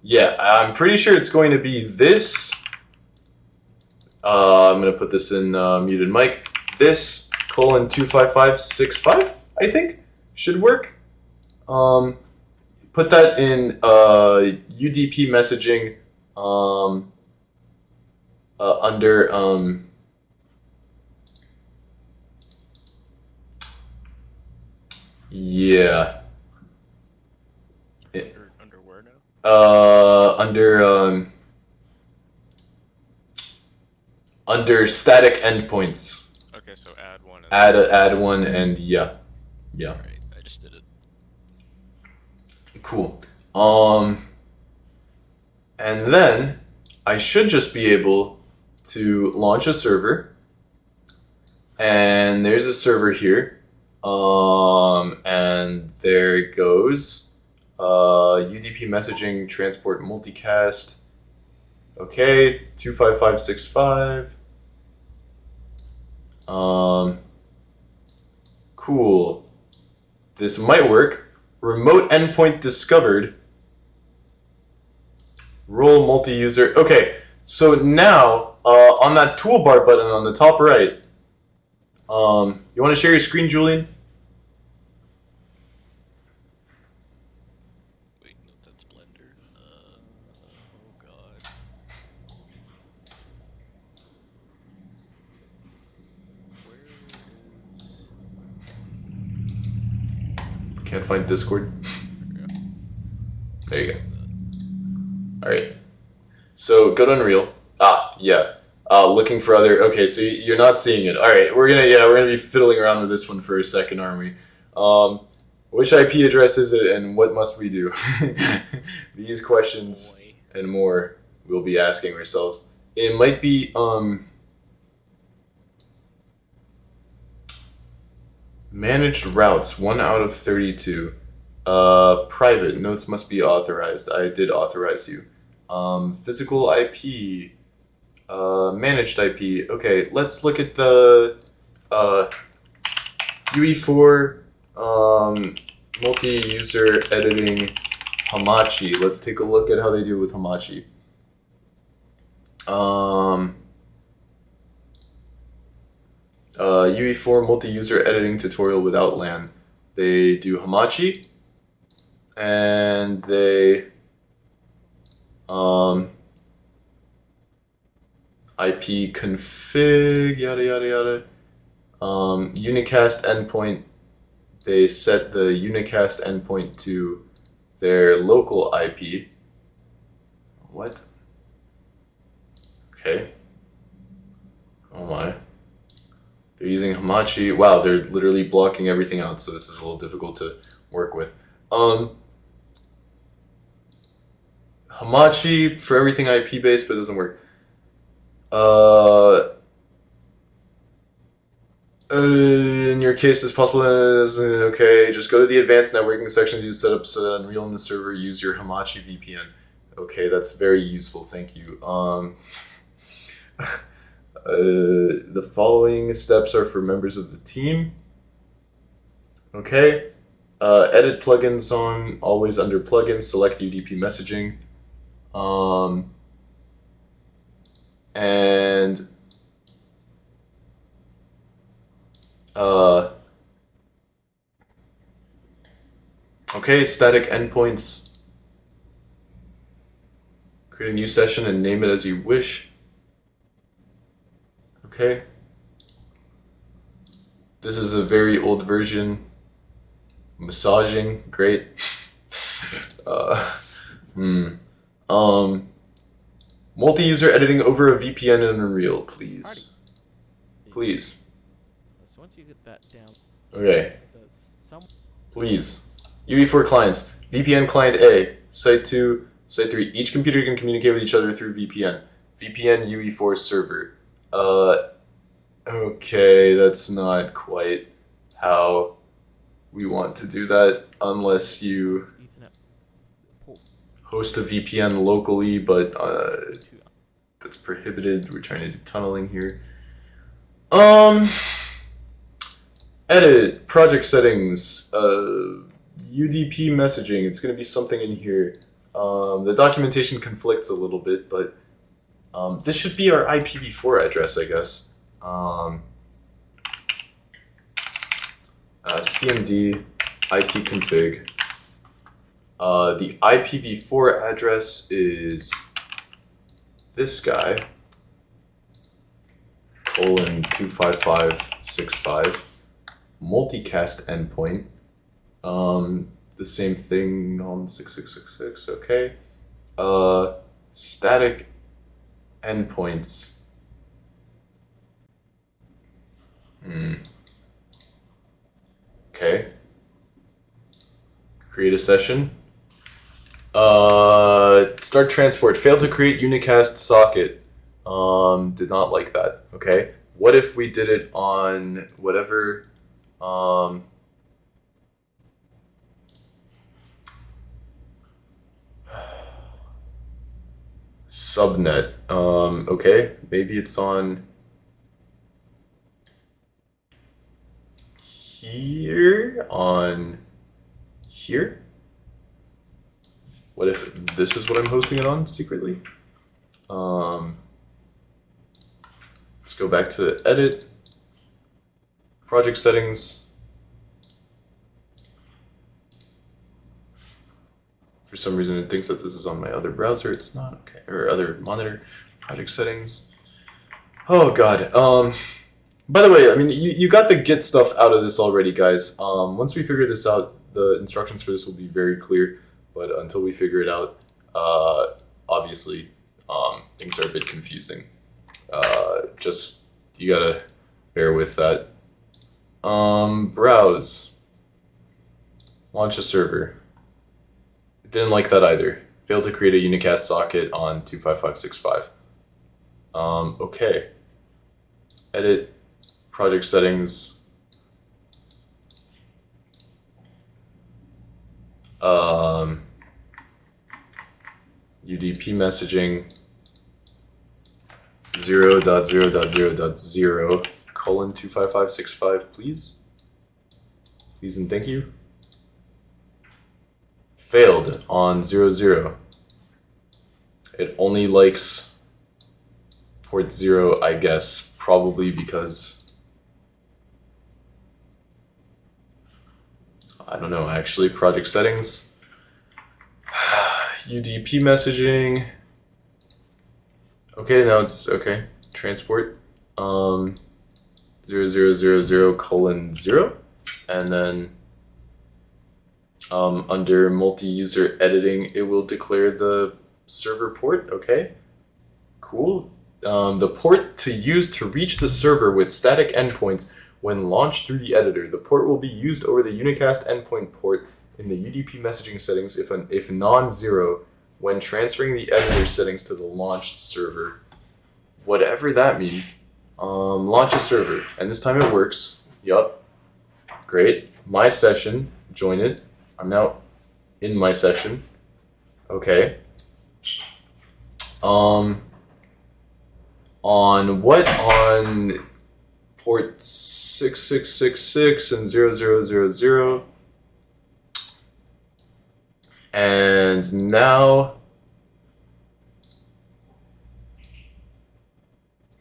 yeah, I'm pretty sure it's going to be this. I'm gonna put this in muted mic. This colon 25565, I think should work. Put that in UDP messaging under yeah. Under where now? Under static endpoints. Okay, so add one. Add one, and yeah. Alright, I just did it. Cool. And then I should just be able to launch a server. And there's a server here. And there it goes. UDP messaging, transport multicast. Okay, 25565. Cool. This might work. Remote endpoint discovered. Role multi-user. Okay, so now on that toolbar button on the top right, you want to share your screen, Julian? Wait, no, that's Blender. Oh god. Where is... Can't find Discord. There you go. Alright. So go to Unreal. Yeah. Looking for other. Okay, so you're not seeing it. Alright, we're gonna be fiddling around with this one for a second, aren't we? Which IP address is it and what must we do? These questions and more we'll be asking ourselves. It might be managed routes, 1 out of 32. Private, notes must be authorized. I did authorize you. Physical IP, managed IP. Okay, let's look at the UE4 multi-user editing Hamachi. Let's take a look at how they do with Hamachi. UE4 multi-user editing tutorial without LAN. They do Hamachi, and they IP config, yada yada yada. Unicast endpoint. They set the unicast endpoint to their local IP. What? Okay. Oh my. They're using Hamachi. Wow, they're literally blocking everything out, so this is a little difficult to work with. Hamachi for everything IP based, but it doesn't work. In your case, it's possible. Okay, just go to the advanced networking section to setup so that Unreal in the server. Use your Hamachi VPN. Okay, that's very useful. Thank you. The following steps are for members of the team. Okay. Edit plugins on, always under plugins, select UDP messaging. And okay, static endpoints. Create a new session and name it as you wish. Okay. This is a very old version. Massaging, great. Multi-user editing over a VPN in Unreal, please. Please. So once you get that down, Okay. Please. UE4 clients. VPN client A. Site 2, Site 3. Each computer can communicate with each other through VPN. VPN UE4 server. Okay, that's not quite how we want to do that unless you host a VPN locally, but that's prohibited. We're trying to do tunneling here. Edit project settings, UDP messaging. It's going to be something in here. The documentation conflicts a little bit, but this should be our IPv4 address, I guess. CMD IP config. The IPv4 address is this guy, :25565. Multicast endpoint. The same thing on 6666, okay. Static endpoints. Okay. Create a session. Start transport. Failed to create unicast socket. Did not like that. Okay. What if we did it on whatever subnet. Okay. Maybe it's on here, on here. What if this is what I'm hosting it on secretly? Let's go back to edit, project settings. For some reason it thinks that this is on my other browser. It's not. Okay, or other monitor. Project settings. Oh god. By the way, I mean, you got the Git stuff out of this already, guys. Once we figure this out, the instructions for this will be very clear, but until we figure it out, obviously things are a bit confusing. Just you gotta bear with that. Browse. Launch a server. Didn't like that either. Failed to create a unicast socket on 25565. Okay. Edit project settings. UDP messaging 0.0.0.0 colon 25565, please. Please and thank you. Failed on 00. It only likes port 0, I guess, probably because I don't know, actually. Project settings. UDP messaging. Okay, now it's okay. Transport. 0000 colon 0. And then under multi-user editing, it will declare the server port. Okay, cool. The port to use to reach the server with static endpoints when launched through the editor. The port will be used over the unicast endpoint port in the UDP messaging settings if non-zero when transferring the editor settings to the launched server. Whatever that means. Launch a server, and this time it works. Yup. Great. My session. Join it. I'm now in my session. Okay. On what? On port 6666 and 0000. And now,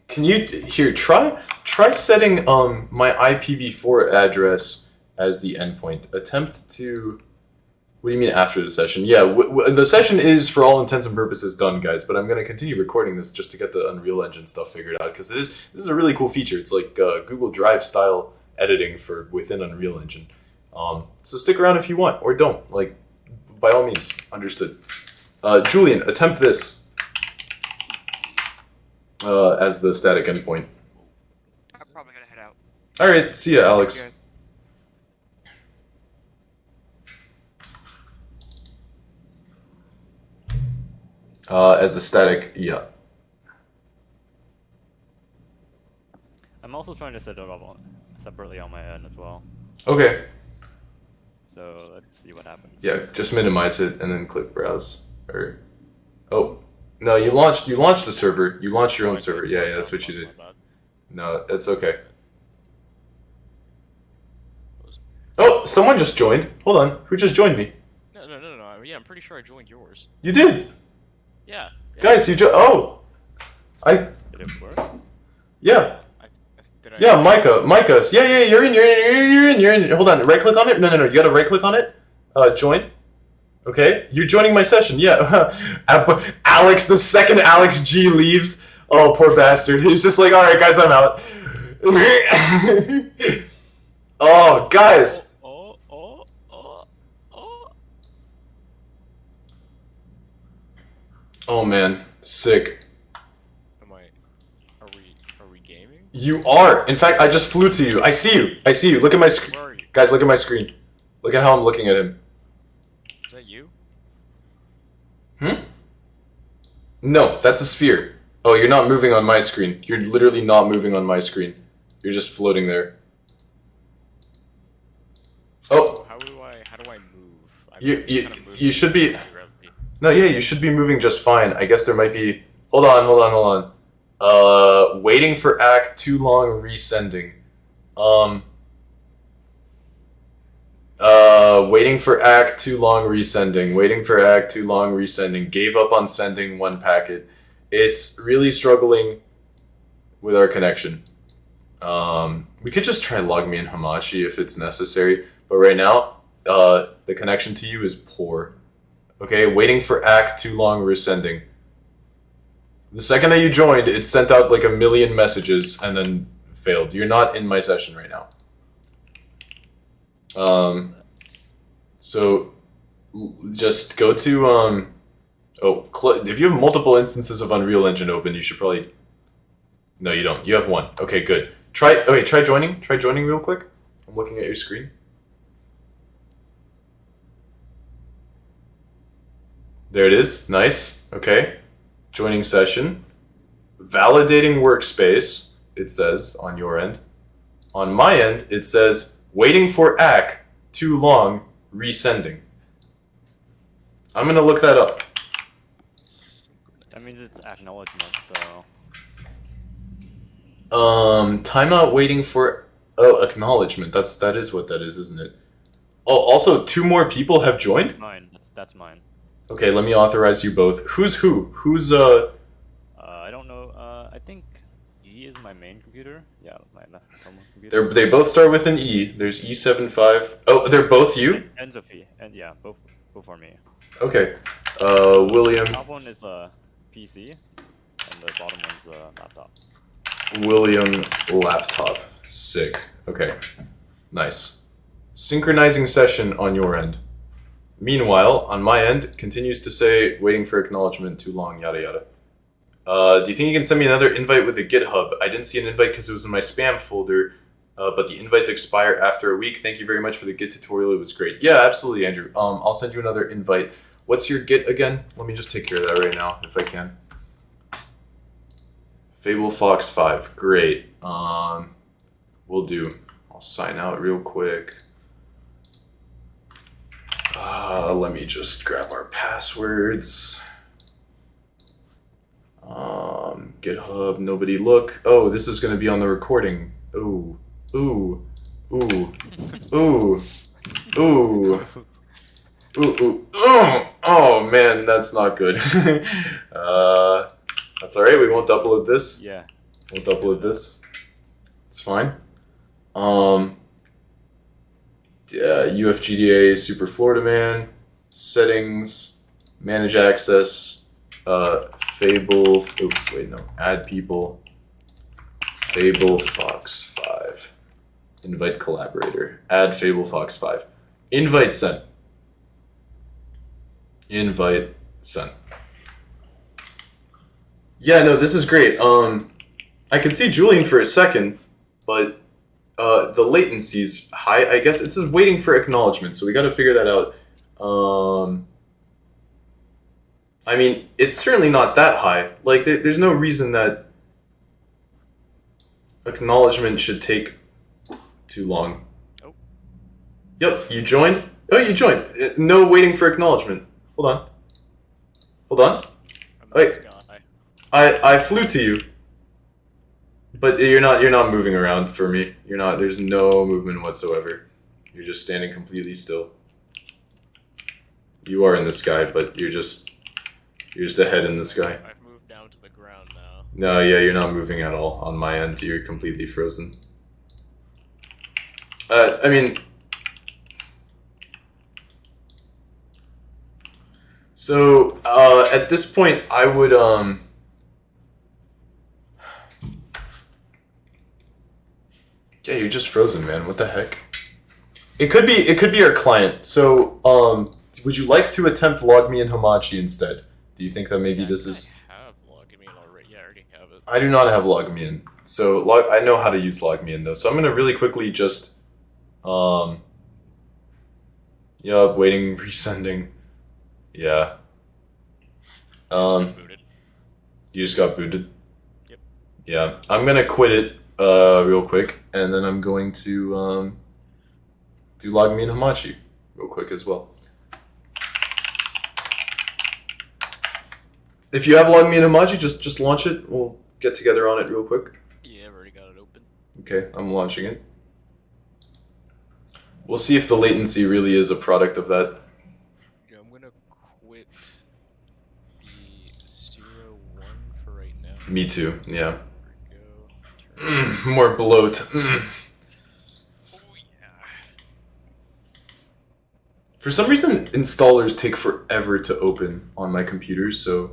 can you here try setting my IPv4 address as the endpoint? Attempt to. What do you mean after the session? Yeah, the session is for all intents and purposes done, guys. But I'm gonna continue recording this just to get the Unreal Engine stuff figured out because this is a really cool feature. It's like Google Drive style editing for within Unreal Engine. So stick around if you want or don't. Like, by all means, understood. Julian, attempt this as the static endpoint. I'm probably gonna head out. All right, see ya, Alex. As the static, yeah. I'm also trying to set it up separately on my end as well. Okay. So let's see what happens. Yeah, just minimize it and then click browse. Or, oh, no, you launched the server. You launched your own server. Yeah, that's what you did. No, it's okay. Oh, someone just joined. Hold on, who just joined me? No. Yeah, I'm pretty sure I joined yours. You did. Yeah. Guys, you oh, Did it work? Yeah. Did I? Yeah, Micah. Yeah, you're in. Hold on, right click on it. No, you gotta right click on it. Join. Okay, you're joining my session. Yeah. Alex, the second Alex G leaves. Oh, poor bastard. He's just like, all right, guys, I'm out. Oh, guys. Oh man, sick. Are we gaming? You are. In fact, I just flew to you. I see you. Look at my screen. Where are you? Guys, look at my screen. Look at how I'm looking at him. Is that you? No, that's a sphere. Oh, you're not moving on my screen. You're literally not moving on my screen. You're just floating there. Oh. How do I move? You should be. No, yeah, you should be moving just fine. I guess there might be. Hold on. Waiting for act too long resending. Waiting for act too long resending. Gave up on sending one packet. It's really struggling with our connection. We could just try LogMeIn Hamachi if it's necessary, but right now, the connection to you is poor. Okay, waiting for act too long resending. The second that you joined, it sent out like a million messages and then failed. You're not in my session right now. So just go to if you have multiple instances of Unreal Engine open, you should probably. No, you don't. You have one. Okay, good. Try joining. Try joining real quick. I'm looking at your screen. There it is. Nice. Okay. Joining session. Validating workspace, it says on your end. On my end, it says waiting for ACK, too long, resending. I'm going to look that up. That means it's acknowledgement, so. Timeout waiting for acknowledgement. That is what that is, isn't it? Oh, also 2 more people have joined? Mine. That's mine. Okay, let me authorize you both. Who's who? Who's I don't know. I think E is my main computer. Yeah, my left computer. They both start with an E. There's E75. Oh, they're both you? Ends of E, and yeah, both are me. Okay. William. The top one is the PC, and the bottom one's the laptop. William laptop. Sick. Okay. Nice. Synchronizing session on your end. Meanwhile, on my end, continues to say waiting for acknowledgement, too long, yada yada. Do you think you can send me another invite with a GitHub? I didn't see an invite because it was in my spam folder, but the invites expire after a week. Thank you very much for the Git tutorial. It was great. Yeah, absolutely, Andrew. I'll send you another invite. What's your Git again? Let me just take care of that right now, if I can. Fable Fox 5. Great. Will do. I'll sign out real quick. Let me just grab our passwords. GitHub, nobody look. Oh, this is going to be on the recording. Ooh. Ooh. Ooh. Ooh. Ooh. Ooh. Oh, man, that's not good. That's alright, we won't upload this. Yeah. Won't upload this. It's fine. Yeah, UFGDA, Super Florida Man, settings, manage access, Fable, add people, Fable Fox 5, invite collaborator, add Fable Fox 5, invite sent, invite sent. Yeah, no, this is great. I could see Julian for a second, but the latency's high, I guess. It says waiting for acknowledgement, so we got to figure that out. I mean, it's certainly not that high. Like, there's no reason that acknowledgement should take too long. Oh. Yep, you joined? Oh, you joined. No waiting for acknowledgement. Hold on. Hold on. Wait. I flew to you. But you're not moving around for me. You're not. There's no movement whatsoever. You're just standing completely still. You are in the sky, but you're just a head in the sky. I've moved down to the ground now. No, yeah, you're not moving at all on my end. You're completely frozen. I mean, so at this point, I would Yeah, you're just frozen, man. What the heck? It could be our client. So, would you like to attempt LogMeIn Hamachi instead? Do you think that maybe this is? I have LogMeIn already. Yeah, I already have it. I do not have LogMeIn. So I know how to use LogMeIn though. So I'm gonna really quickly just, yeah, waiting, resending. Yeah. Booted. You just got booted. Yep. Yeah, I'm gonna quit it real quick, and then I'm going to do LogMeIn Hamachi real quick as well. If you have LogMeIn Hamachi, just launch it. We'll get together on it real quick. Yeah, I've already got it open. Okay, I'm launching it. We'll see if the latency really is a product of that. Yeah, I'm gonna quit the 0-1 for right now. Me too, yeah. There we go. More bloat. Oh yeah. For some reason, installers take forever to open on my computers, so...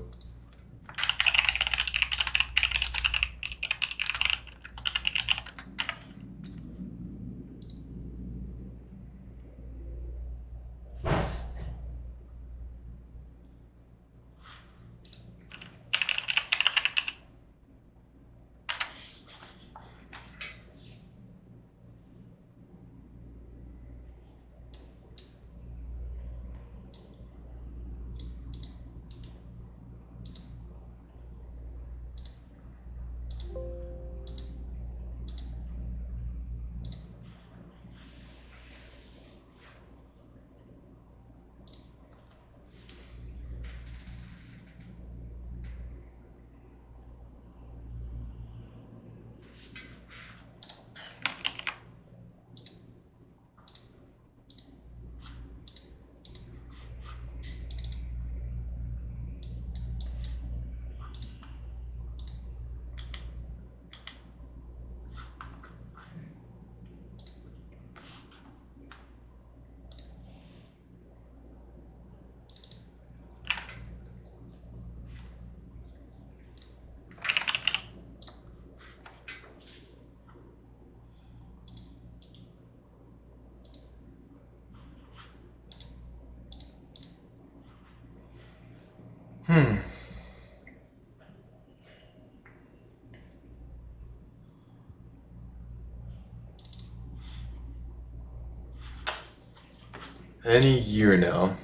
Any year now.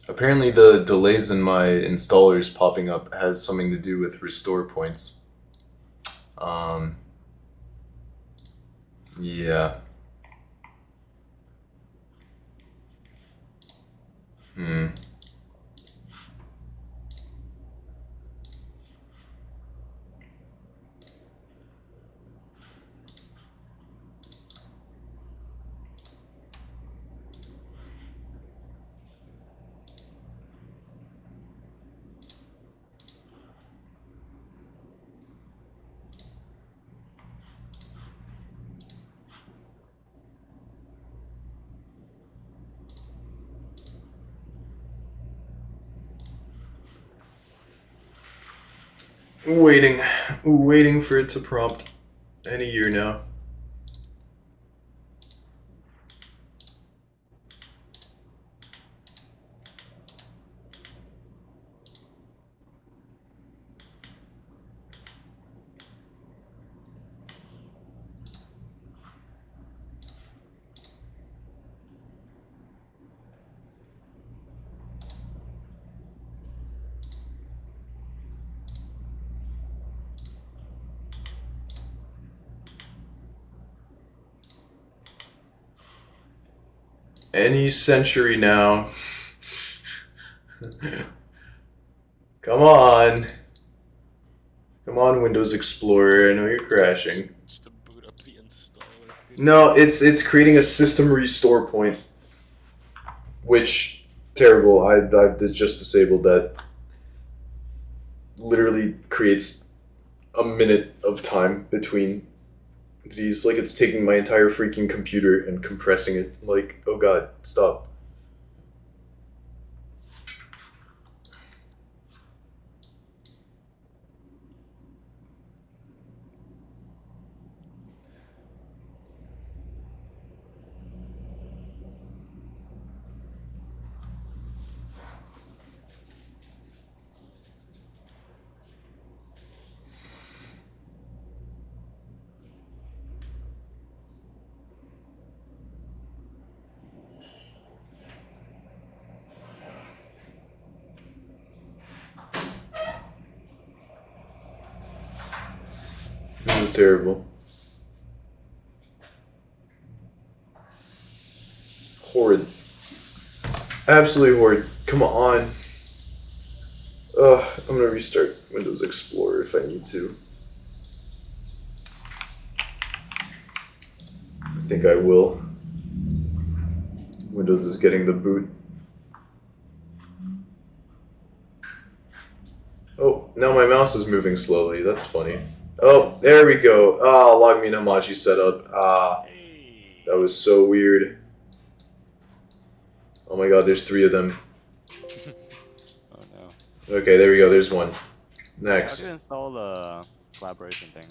Apparently the delays in my installers popping up has something to do with restore points. Yeah. Waiting for it to prompt. Any year now. Any century now. Come on. Come on, Windows Explorer. I know you're crashing. Just to boot up the installer. No, it's creating a system restore point. Which, terrible. I've just disabled that. Literally creates a minute of time between these. Like, it's taking my entire freaking computer and compressing it. Like, oh god, stop. This is terrible. Horrid. Absolutely horrid. Come on. I'm gonna restart Windows Explorer if I need to. I think I will. Windows is getting the boot. Oh, now my mouse is moving slowly. That's funny. Oh, there we go. LogMeIn Hamachi setup. Hey. That was so weird. Oh my god, there's 3 of them. Oh no. Okay, there we go. There's one. How Next. do you install the collaboration thing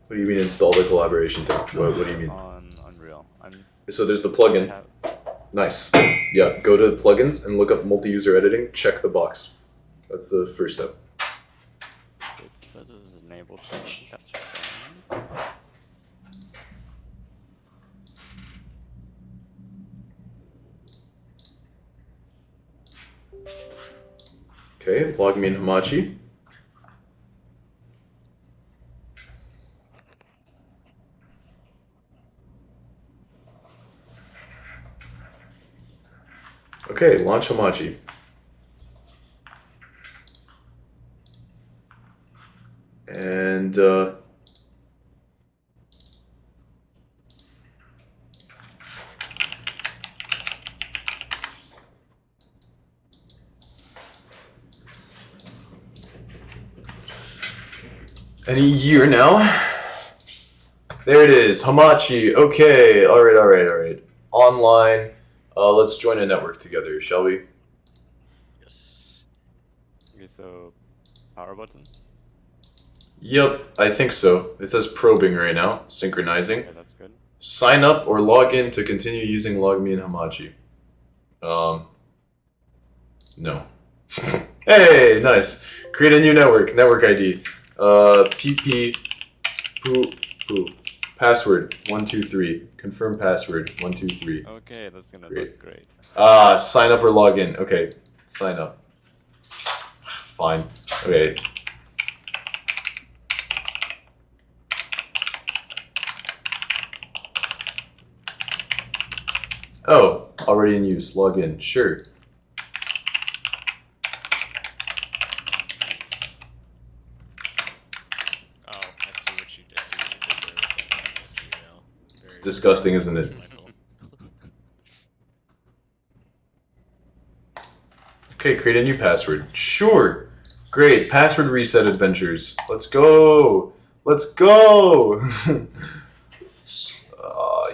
What do you mean install the collaboration thing? What do you mean? on Unreal? So there's the plugin. Nice. Yeah, go to plugins and look up multi-user editing. Check the box. That's the first step. It says it's enabled. So that's fine. Okay, LogMeIn Hamachi. Okay, launch Hamachi. And any year now? There it is, Hamachi. Okay, all right. Online. Let's join a network together, shall we? Yes. Okay, so power button. Yep, I think so. It says probing right now, synchronizing. Okay, that's good. Sign up or log in to continue using LogMeIn Hamachi. No. Hey, nice. Create a new network ID. PP poo poo. Password 123. Confirm password 123. Okay, that's gonna Great. look great. Sign up or log in. Okay, sign up. Fine. Okay. Oh, already in use. Log in. Sure. Oh, I see what you did there with that Gmail. It's disgusting, isn't it? Michael. Okay, create a new password. Sure. Great. Password reset adventures. Let's go. Let's go.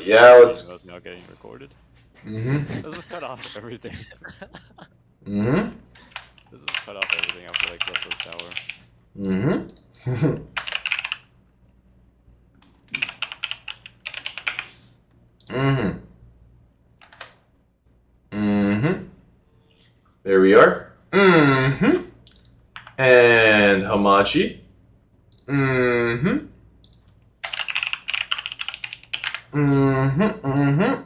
Yeah, let's. Email's now getting recorded. Mm-hmm. This is cut off everything. Mm-hmm. This is cut off everything after like the first hour. Mm-hmm. Mm-hmm. Mm-hmm. There we are. Mm-hmm. And Hamachi. Mm-hmm. Mm-hmm. Mm-hmm.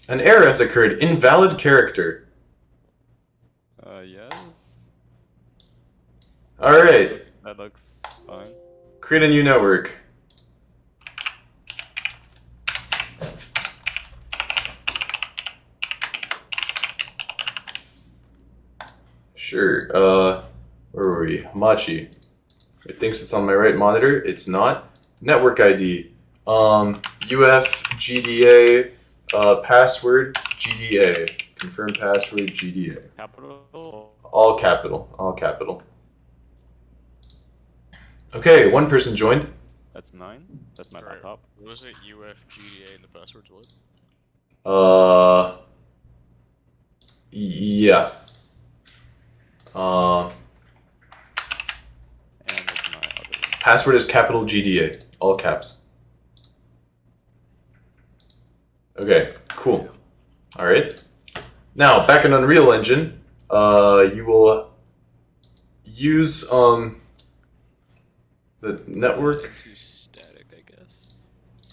An error has occurred. Invalid character. Yeah. Alright. That looks fine. Create a new network. Sure. Where were we? Hamachi. It thinks it's on my right monitor. It's not. Network ID. UFGDA. Password GDA. Confirm password GDA. Capital. All capital. All capital. Okay, one person joined. That's mine. That's my Right. laptop. What was it? UFGDA and the password's what? Yeah. And that's my other. Password is capital GDA. All caps. Okay, cool. Alright. Now, back in Unreal Engine, you will use, the network. Too static, I guess.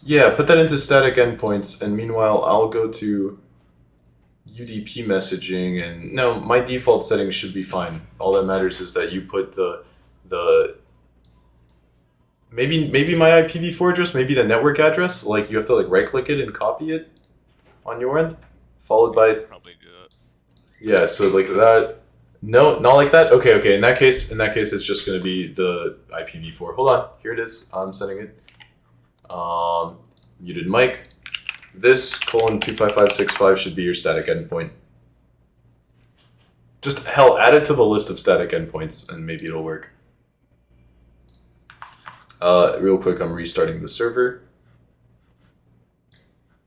Yeah, put that into static endpoints, and meanwhile, I'll go to UDP messaging, and no, my default settings should be fine. All that matters is that you put the maybe my IPv4 address, maybe the network address, like you have to like right click it and copy it on your end, followed by Probably do that. yeah, so like that. No, not like that. Okay. In that case, it's just gonna be the IPv4. Hold on, here it is. I'm setting it. Muted mic. This :25565 should be your static endpoint. Just hell, add it to the list of static endpoints, and maybe it'll work. Real quick, I'm restarting the server.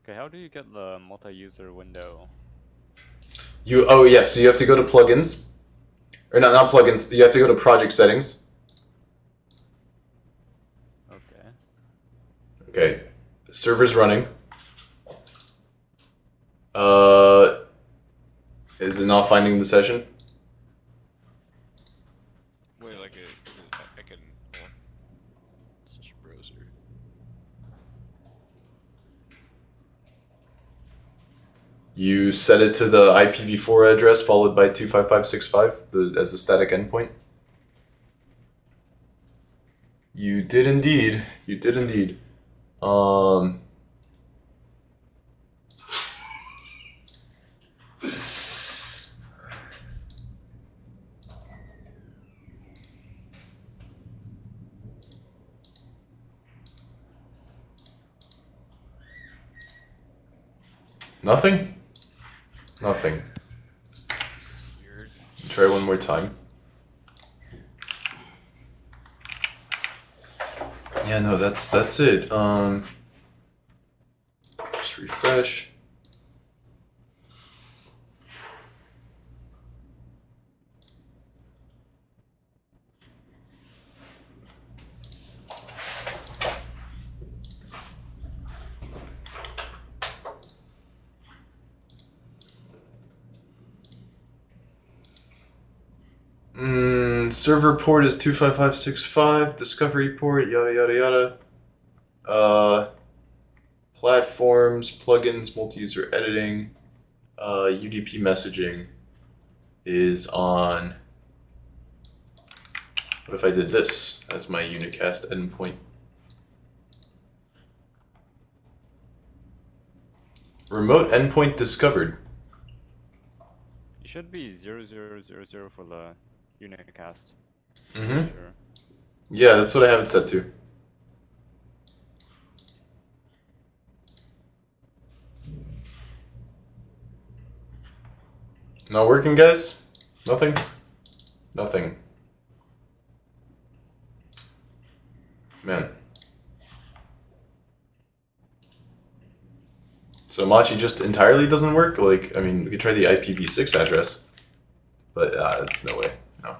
Okay, how do you get the multi-user window? So you have to go to plugins, or not plugins. You have to go to project settings. Okay. Okay, server's running. Is it not finding the session? Wait, like is it? I can. Hold on. It's just browser. You set it to the IPv4 address followed by 25565 as a static endpoint. You did indeed. You did indeed. Nothing? Nothing. Weird. Try one more time. Yeah, no, that's it. Just refresh. Server port is 25565. Discovery port, yada yada yada. Platforms, plugins, multi-user editing, UDP messaging is on. What if I did this as my unicast endpoint? Remote endpoint discovered. It should be 0000 for the unicast. Mm-hmm. Sure. Yeah, that's what I have it set to. Not working, guys? Nothing? Nothing. Man. So Hamachi just entirely doesn't work? Like, I mean, we could try the IPv6 address. But, it's no way. No.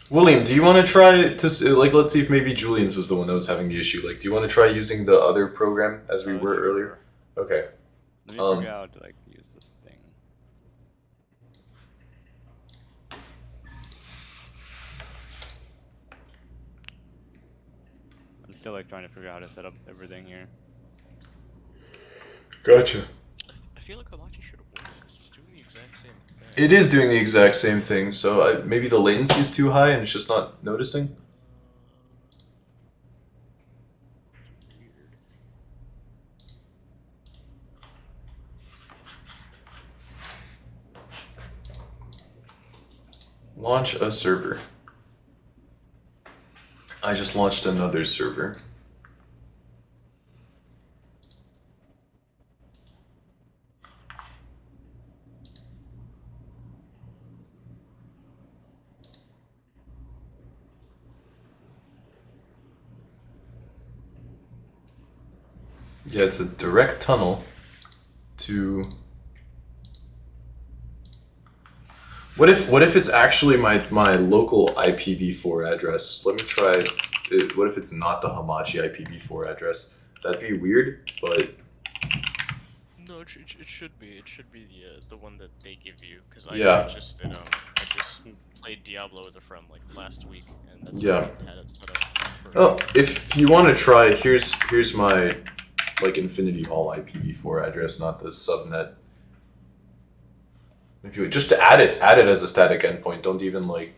William, do you want to try to, like, let's see if maybe Julian's was the one that was having the issue. Like, do you want to try using the other program as we were earlier? Okay. Let me figure out how to like use this thing. I'm still like trying to figure out how to set up everything here. Gotcha. I feel like Hamachi should have worked because it's doing the exact same thing. It is doing the exact same thing, so maybe the latency is too high and it's just not noticing. Weird. Launch a server. I just launched another server. Yeah, it's a direct tunnel to. What if it's actually my local IPv4 address? Let me try it. What if it's not the Hamachi IPv4 address? That'd be weird, but No, it should be. It should be the one that they give you. Because I just played Diablo with a friend like last week, and that's Yeah. how I had it set up. oh, if you want to try, here's my like Infinity Hall IPv4 address, not the subnet. If you just add it as a static endpoint. Don't even like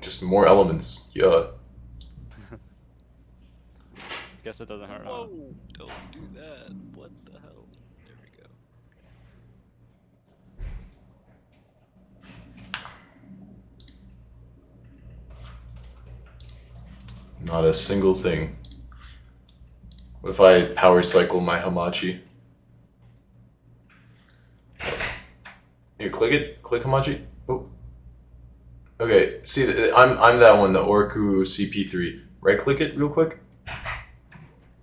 just more elements. Yeah. Guess it doesn't hurt. huh? Whoa! Don't do that. What the hell? There we go. Not a single thing. What if I power cycle my Hamachi? Here, click it. Click Hamachi. Oh. Okay. See, I'm that one. The Orku CP3. Right click it real quick.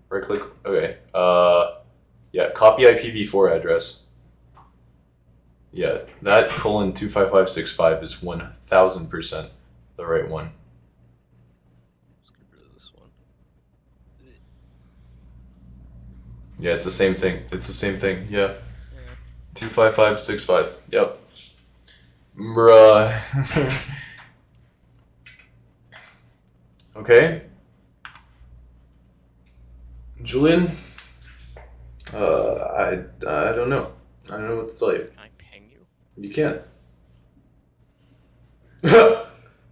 Right click. Okay. Yeah. Copy IPv4 address. Yeah. That :25565 is 1000% the right one. Let's get rid of this one. Yeah, it's the same thing. It's the same thing. Yeah. Yeah. 25565. Yep. Bruh. Okay. Julian? I don't know. I don't know what to tell you. Can I ping you? You can't.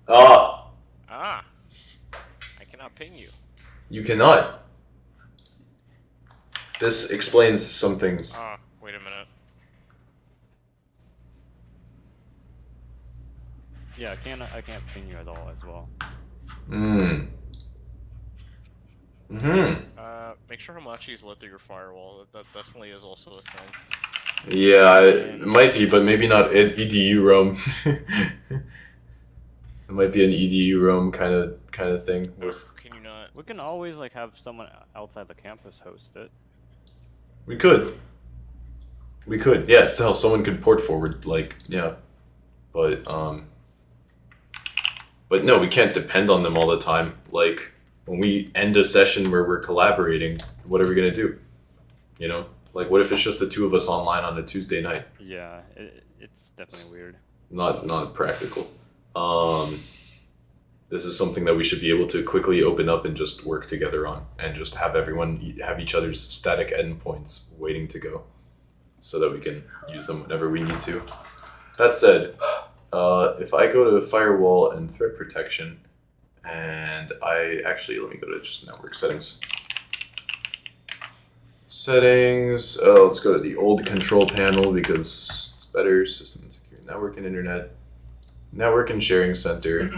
Ah, Ah! I cannot ping you. you cannot. This explains some things. Ah, wait a minute. Yeah, I can't ping you at all as well. Mm. Make sure Hamachi's lit through your firewall. That definitely is also a thing. Yeah, it might be, but maybe not EDU roam. It might be an EDU roam kind of thing. Can you not? We can always like have someone outside the campus host it. We could. Yeah. So hell, someone could port forward, like, yeah. But But no, we can't depend on them all the time. Like, when we end a session where we're collaborating, what are we going to do? You know? Like, what if it's just the two of us online on a Tuesday night? Yeah, it's definitely weird. Not practical. This is something that we should be able to quickly open up and just work together on, and just have everyone have each other's static endpoints waiting to go, so that we can use them whenever we need to. That said, if I go to firewall and threat protection, and let me go to just network settings. Settings, let's go to the old control panel because it's better. System and secure network and internet. Network and sharing center.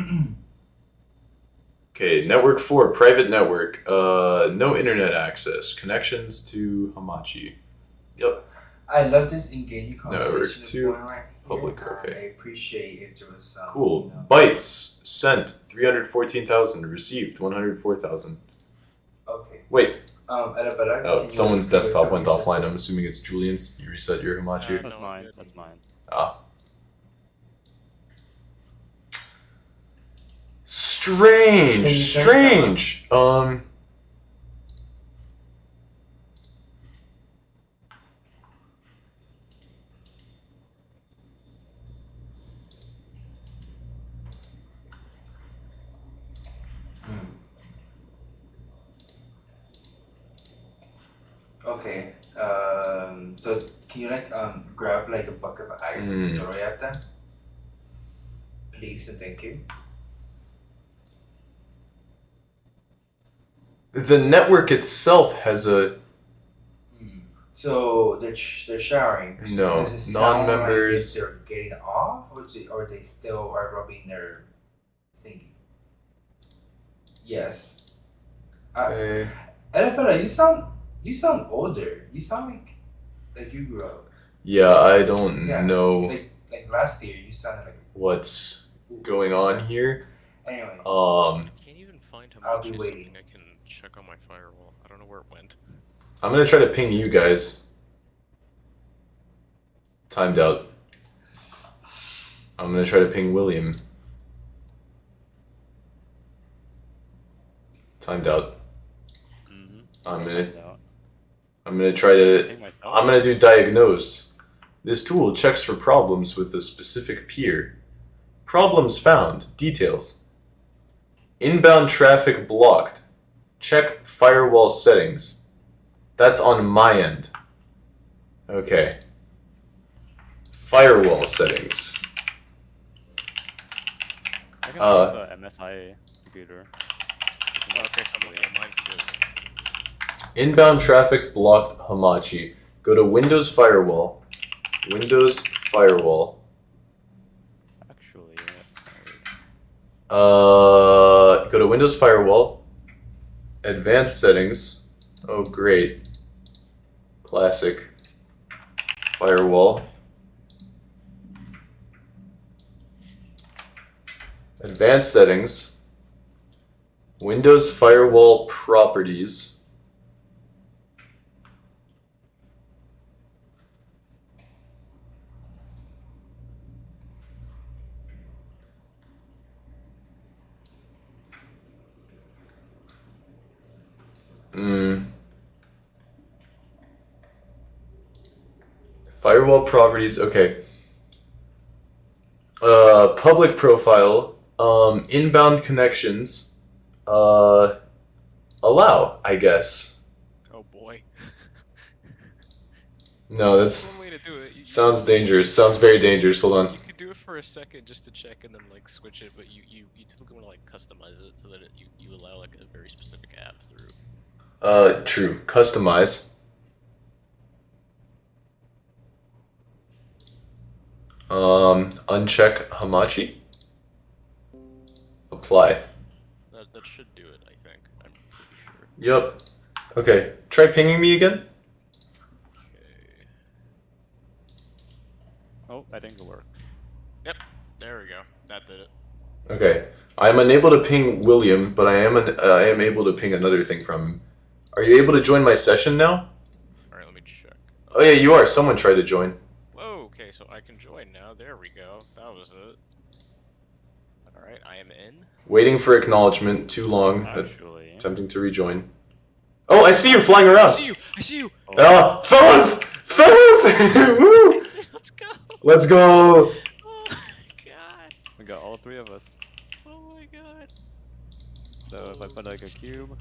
Okay, network 4, private network. No internet access. Connections to Hamachi. Yep. I love this engaging Network conversation. to going right here. public, okay. I appreciate if there was some. Cool. You know, Bytes sent 314,000. Received 104,000. okay. Wait. Arabella, can Oh, you someone's do a desktop went copy offline. I'm assuming it's Julian's. You reset your Hamachi. That's No, mine. good. That's mine. Ah. Strange. Can you send Strange. Okay. So can you grab like a bucket of ice and throw it at them? Please and thank you. The network itself has a So they're showering. So No, does it sound non-members- like they're getting off, or they still are rubbing their thingy? Yes. okay. Arabella, you sound older. You sound like you grew up. Yeah, I don't Yeah. know Like last year, you sounded like. what's going on here. Anyway. I can't even find I'll be Hamachi, waiting. something I can check on my firewall. I don't know where it went. I'm gonna try to ping you guys. Timed out. I'm gonna try to ping William. Timed out. Mm-hmm. I'm gonna try to. Myself. I'm gonna do diagnose. This tool checks for problems with a specific peer. Problems found. Details. Inbound traffic blocked. Check firewall settings. That's on my end. Okay. Firewall settings. I can have the MSI computer. Okay, so I'm looking at mine too. Inbound traffic blocked Hamachi. Go to Windows Firewall. Windows Firewall. Actually, Go to Windows Firewall. Advanced settings. Oh, great. Classic. Firewall. Advanced settings. Windows Firewall properties. Firewall properties, okay. Public profile, inbound connections, allow, I guess. Oh boy. No, that's One way to do it. sounds dangerous. Sounds very dangerous. Hold on. You could do it for a second just to check and then like switch it, but you typically want to like customize it so that you allow like a very specific app through. True. Customize. Uncheck Hamachi. Apply. That should do it, I think. I'm pretty sure. Yep. Okay. Try pinging me again. Okay. oh, I think it works. Yep. There we go. That did it. Okay. I am unable to ping William, but I am able to ping another thing from him. Are you able to join my session now? All right, let me check. Oh yeah, you are. Someone tried to join. Whoa. Okay, so I can join now. There we go. That was it. All Alright, I am in. Waiting for acknowledgement. Too long. Actually. Attempting to rejoin. Oh, I see you flying I around. see you! I see you! Fellas! Fellas! Woo! Let's go! Let's go! Oh my god! We got all 3 of us. Oh my god! So if I put like a cube,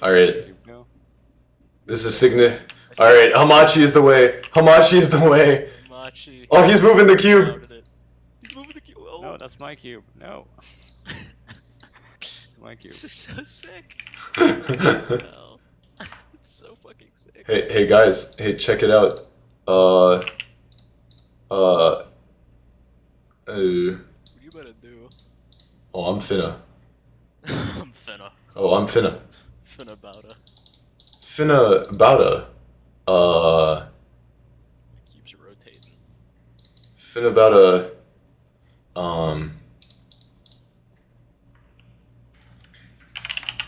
Alright. cube go. This is Alright, Hamachi is the way. Hamachi is the way. Machi. Oh, he's moving the cube. Routed it. He's moving the cube. Oh. No, that's my cube. No. My cube. This is so sick. Hell. It's so fucking sick. Hey guys. Hey, check it out. What you better do? Oh, I'm finna. I'm finna. Oh, I'm finna. Finna bowda. Finna bowda. Keeps rotating. Finna bowda.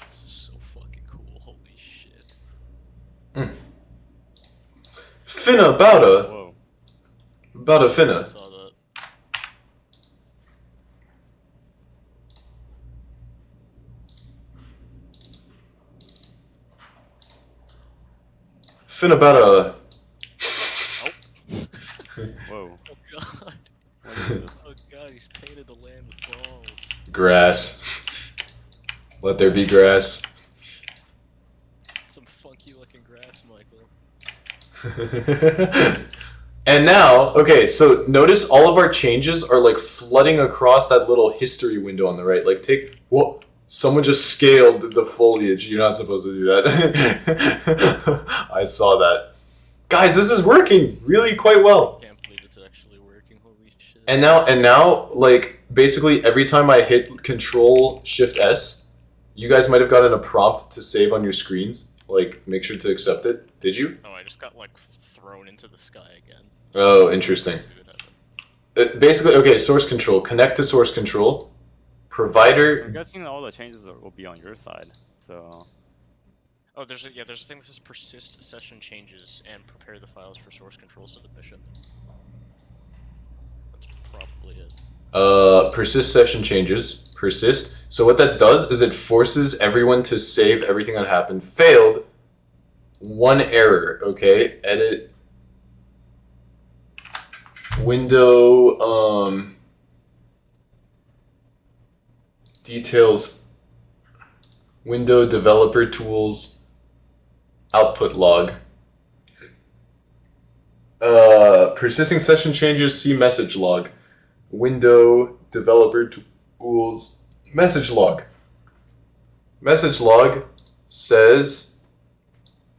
This is so fucking cool. Holy shit. Finna bowda. Whoa. Bowda I finna. saw that. Finna bowda. Whoa. Oh god. What is this? Oh god, he's painted the lamb's balls. Grass. Let there be grass. Some funky looking grass, Michael. And now, okay, so notice all of our changes are like flooding across that little history window on the right. Like whoa, someone just scaled the foliage. You're not supposed to do that. I saw that. Guys, this is working really quite well. Can't believe it's actually working. Holy shit. And now, like, basically every time I hit Control Shift S, you guys might have gotten a prompt to save on your screens. Like, make sure to accept it. Did you? Oh, I just got like thrown into the sky again. Oh, interesting. Let's see what happened. Basically, okay, source control. Connect to source control. I'm Provider. guessing all the changes will be on your side. So Oh, there's a thing that says persist session changes and prepare the files for source control submission. That's probably it. Persist session changes. Persist. So what that does is it forces everyone to save everything that happened. Failed. One error. Okay. Edit. Window. Details. Window developer tools. Output log. Persisting session changes. See message log. Window developer tools. Message log. Message log says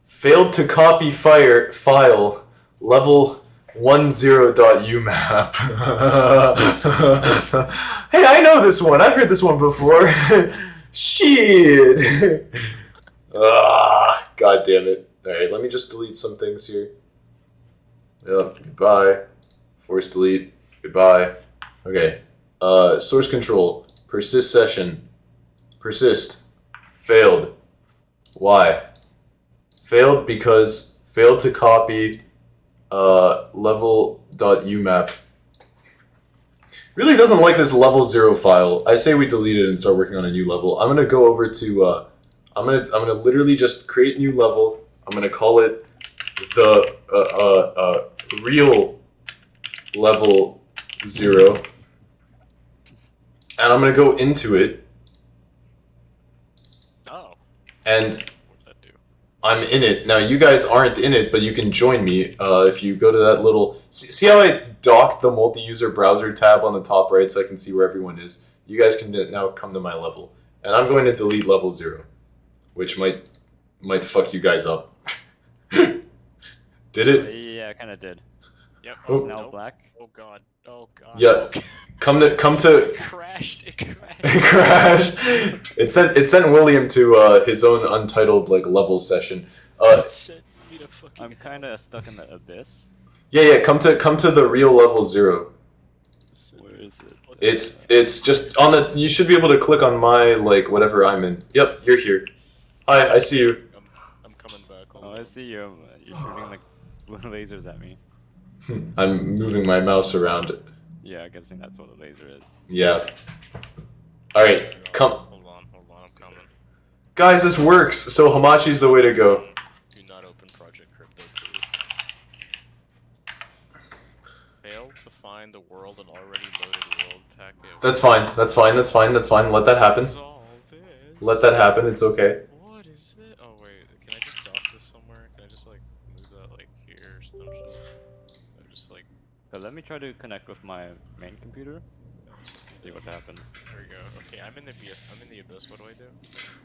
failed to copy file level 10.umap. Hey, I know this one. I've heard this one before. Shit. God damn it. Alright, let me just delete some things here. Yep, goodbye. Force delete. Goodbye. Okay. Source control. Persist session. Persist. Failed. Why? Failed because failed to copy level.umap. Really doesn't like this level 0 file. I say we delete it and start working on a new level. I'm gonna go over to I'm gonna literally just create a new level. I'm gonna call it the real level 0. And I'm gonna go into it. Oh. And What'd that do? I'm in it. Now, you guys aren't in it, but you can join me if you go to that little... See how I docked the multi-user browser tab on the top right so I can see where everyone is? You guys can now come to my level. And I'm going to delete level 0, which might fuck you guys up. Did it? yeah, I kind of did. Yep. Oh. Oh, Now nope. black. Oh god. Oh god. Yeah. Come to... It crashed. It crashed. It crashed. It sent William to his own untitled like level session. It sent me to fucking I'm kind of stuck in the abyss. Yeah. Come to the real level 0. Where is it? It's just on the. You should be able to click on my like whatever I'm in. Yep, you're here. Hi, I see you. I'm coming back. Oh, Hold I on. see you. You're shooting like lasers at me. I'm moving my mouse around. Yeah, I'm guessing that's what a laser is. Yeah. All right, come, Hold on, I'm coming. guys. This works. So Hamachi's the way to go. Do not open Project Crypto, please. Failed to find the world and already loaded world packet. That's fine. That's fine. That's fine. That's fine. Let that happen. What is all this? Let that happen. It's okay. What is it? Oh wait, can I just dock this somewhere? Can I just like move that like here or some shit? Or just like, So let me try to connect with my main computer. let's just See what happens. There we go. Okay, I'm in the abyss. What do I do?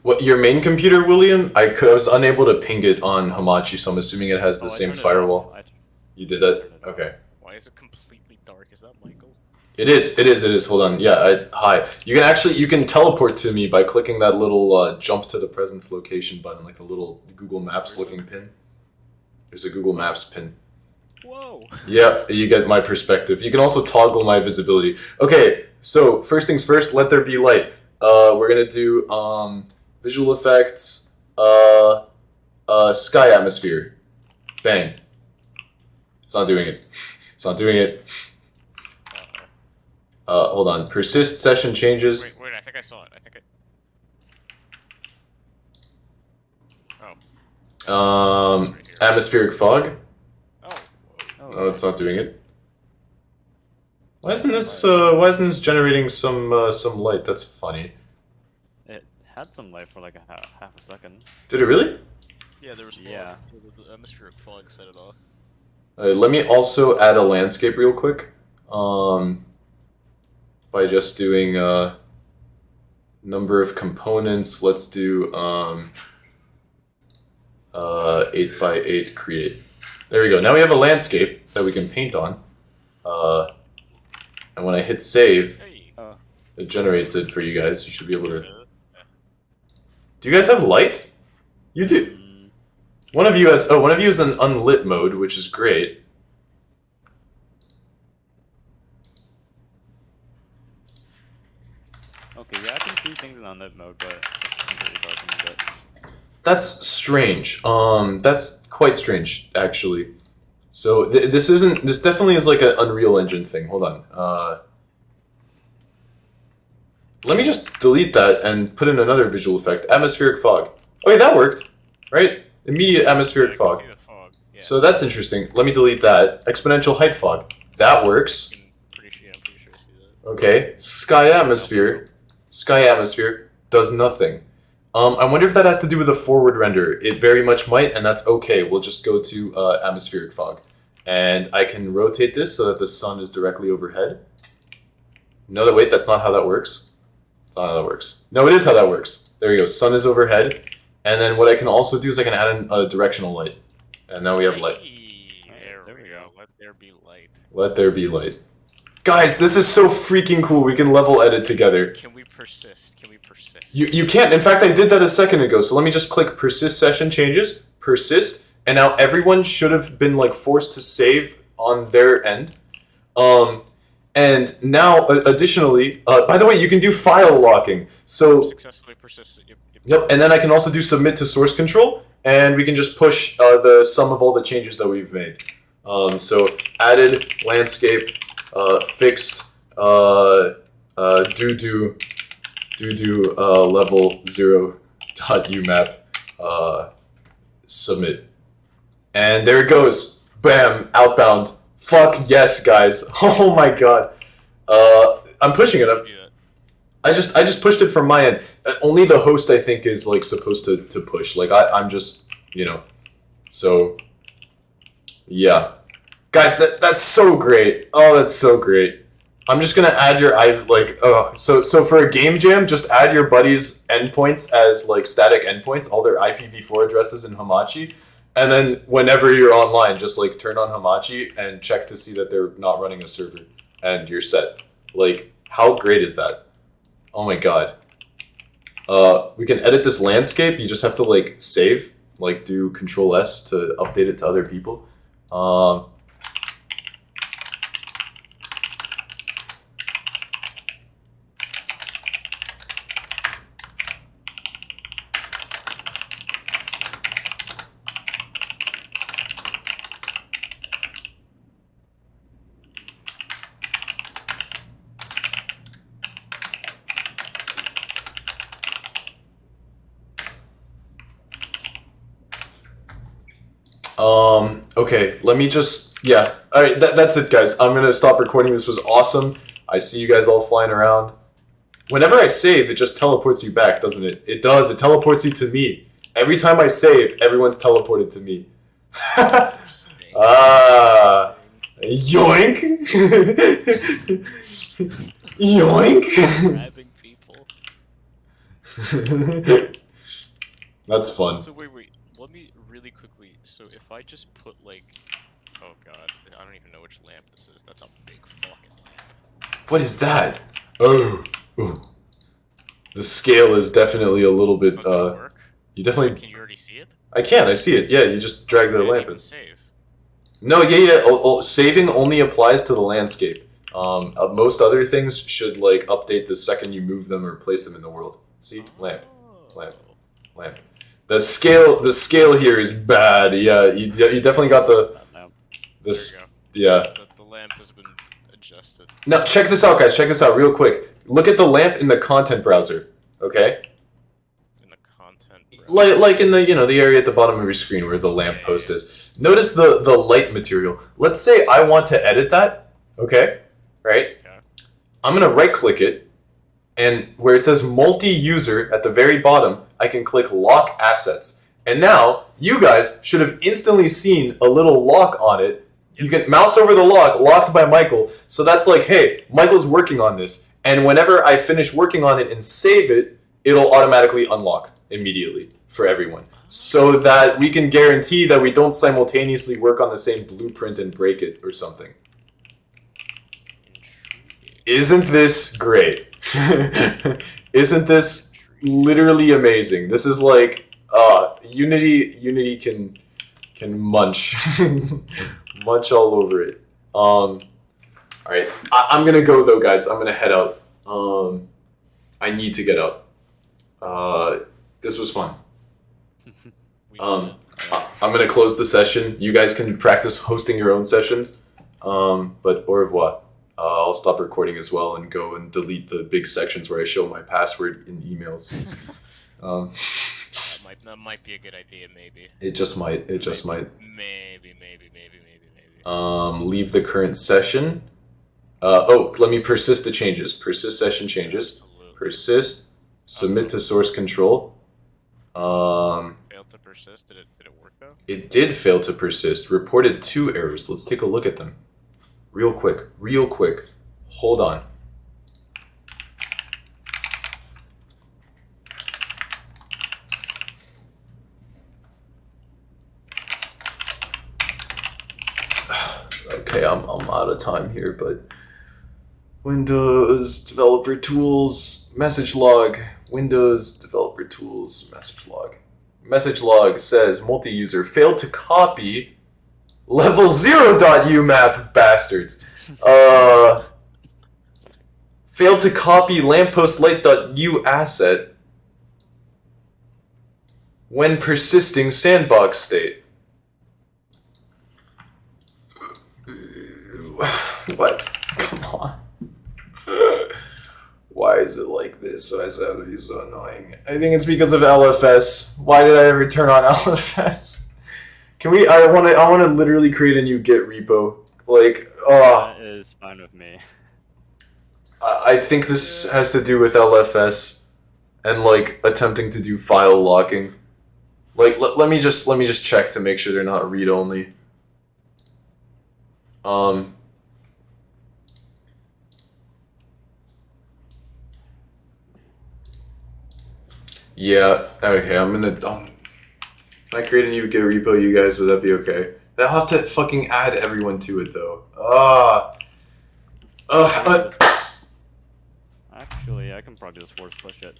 What, your main computer, William? I was unable to ping it on Hamachi, so I'm assuming it has the Oh, I same turned it firewall. off. You did that? turned it off. Okay. Why is it completely dark? Is that Michael? It is. Hold on. Yeah, hi. You can teleport to me by clicking that little jump to the presence location button, like a little Google Maps looking pin. There's a Google Maps pin. Whoa! Yeah, you get my perspective. You can also toggle my visibility. Okay, so first things first, let there be light. We're gonna do visual effects, sky atmosphere. Bang. It's not doing it. It's not doing it. Hold on. Persist session changes. Wait, I think I saw it. Oh. It's right here. Atmospheric fog. Oh. Whoa. Oh, it's not doing it. Why isn't this generating some light? That's funny. It had some light for like half a second. Did it really? Yeah, there was fog. Yeah. The atmospheric fog set it off. Let me also add a landscape real quick. By just doing number of components, let's do 8x8 create. There we go. Now we have a landscape that we can paint on. And when I hit save, Hey. it generates it for you guys. You should be able to. Do you guys have light? You do. One of you has. Oh, one of you is in unlit mode, which is great. Okay, yeah, I can see things in unlit mode, but it's completely dark in a bit. That's strange. That's quite strange, actually. So this isn't. This definitely is like an Unreal Engine thing. Hold on. Let me just delete that and put in another visual effect. Atmospheric fog. Okay, that worked, right? Immediate atmospheric Yeah, I can fog. see the fog. Yeah. So that's interesting. Let me delete that. Exponential height fog. That works. I'm pretty sure I see that. Okay. Sky atmosphere. Sky atmosphere does nothing. I wonder if that has to do with the forward render. It very much might, and that's okay. We'll just go to atmospheric fog. And I can rotate this so that the sun is directly overhead. No, wait, that's not how that works. That's not how that works. No, it is how that works. There you go. Sun is overhead. And then what I can also do is I can add in a directional light. And now we have light. Hey, there we go. Let there be light. Let there be light. Guys, this is so freaking cool. We can level edit together. Can we persist? You can't. In fact, I did that a second ago. So let me just click persist session changes. Persist. And now everyone should have been like forced to save on their end. And now, additionally, by the way, you can do file locking. So, Successfully persisted. yep, and then I can also do submit to source control, and we can just push the sum of all the changes that we've made. So added landscape, fixed level 0 .umap submit, and there it goes. Bam, outbound. Fuck yes, guys. Oh my god. I'm pushing it up. I just pushed it from my end. Only the host, I think, is like supposed to push. Like I'm just, so yeah. Guys, that's so great. Oh, that's so great. I'm just gonna add your so for a game jam, just add your buddies' endpoints as like static endpoints, all their IPv4 addresses in Hamachi. And then whenever you're online, just like turn on Hamachi and check to see that they're not running a server, and you're set. Like, how great is that? Oh my god. We can edit this landscape. You just have to like save, like do Control S to update it to other people. Okay, let me just, yeah. All right, that's it, guys. I'm gonna stop recording. This was awesome. I see you guys all flying around. Whenever I save, it just teleports you back, doesn't it? It does. It teleports you to me. Every time I save, everyone's teleported to me. Ah, yoink! Yoink! Grabbing people. That's fun. So wait. Let me really quickly. So if I just put like, oh god, I don't even know which lamp this is. That's a big fucking lamp. What is that? Oh, ooh. The scale is definitely a little bit. Oh, did it work? You definitely. Can you already see it? I can. I see it. Yeah, you just drag the I didn't lamp even in. save. No, yeah. Saving only applies to the landscape. Most other things should like update the second you move them or place them in the world. See, lamp. The scale here is bad. Yeah, you definitely got the this. Yeah. The lamp has been adjusted. Now check this out, guys. Check this out real quick. Look at the lamp in the content browser. Okay. In the content. Like in the the area at the bottom of your screen where the lamp post is. Notice the light material. Let's say I want to edit that. Okay. Right. Okay. I'm gonna right click it, and where it says multi-user at the very bottom, I can click lock assets. And now you guys should have instantly seen a little lock on it. You can mouse over the lock, locked by Michael. So that's like, hey, Michael's working on this. And whenever I finish working on it and save it, it'll automatically unlock immediately for everyone. So that we can guarantee that we don't simultaneously work on the same blueprint and break it or something. Isn't this great? Isn't this literally amazing? This is like Unity can munch munch all over it. All right, I'm gonna go though, guys. I'm gonna head out. I need to get out. This was fun. I'm gonna close the session. You guys can practice hosting your own sessions. But au revoir. I'll stop recording as well and go and delete the big sections where I show my password in emails. That might be a good idea, maybe. It just might. It just might. Maybe. Leave the current session. Let me persist the changes. Persist session changes. Absolutely. Persist. Submit to source control. Failed to persist. Did it work though? It did fail to persist. Reported 2 errors. Let's take a look at them. Real quick. Hold on. Okay, I'm out of time here, but Windows Developer Tools message log. Windows Developer Tools message log. Message log says multi-user failed to copy level 0.umap bastards. Failed to copy lamppost light.u asset when persisting sandbox state. What? Come on. Why is it like this? Why is that so annoying? I think it's because of LFS. Why did I ever turn on LFS? Can we? I want to literally create a new Git repo. Like, That is fine with me. I think this has to do with LFS and like attempting to do file locking. Like, let me just check to make sure they're not read only. Yeah. Okay. Can I create a new Git repo, you guys? Would that be okay? I'll have to fucking add everyone to it though. Actually, I can probably just force push it.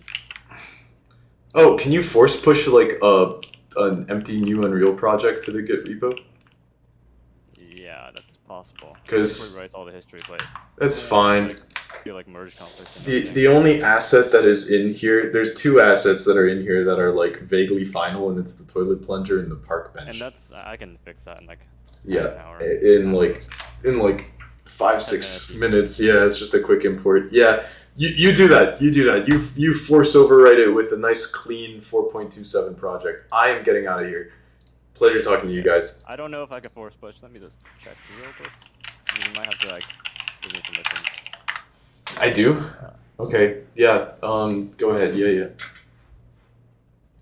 Oh, can you force push like an empty new Unreal project to the Git repo? Yeah, that's possible. 'Cause- It writes all the history, but That's fine. I feel like merge conflicts. and The everything. only asset that is in here, there's 2 assets that are in here that are like vaguely final, and it's the toilet plunger and the park bench. And that's I can fix that in like an Yeah, hour. in like 5-6 minutes. Yeah, it's just a quick import. Yeah, you do that. You force overwrite it with a nice clean 4.27 project. I am getting out of here. Pleasure talking to you guys. I don't know if I can force push. Let me just check real quick. You might have to like give me permission. I do? Okay, yeah, go ahead, yeah.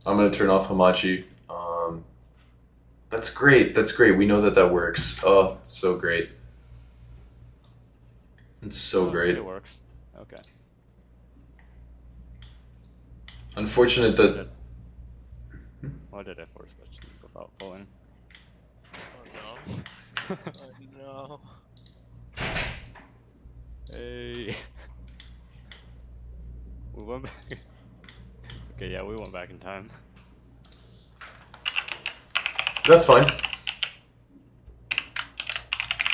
I'm gonna turn off Hamachi. That's great, we know that works. Oh, that's so great. It's so great. It works. Okay. Unfortunate that... Why did I force push without pulling? Oh no. Oh no. Hey. We went back. Okay, yeah, we went back in time. That's fine.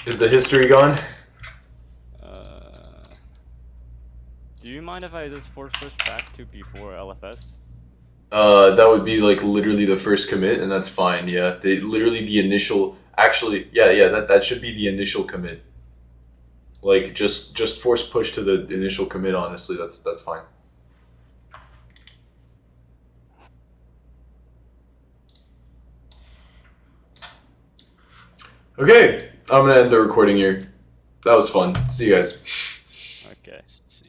Is the history gone? Do you mind if I just force push back to before LFS? That would be like literally the first commit, and that's fine. Yeah, literally the initial. Actually, yeah, that should be the initial commit. Like just force push to the initial commit. Honestly, that's fine. Okay, I'm gonna end the recording here. That was fun. See you guys. Okay.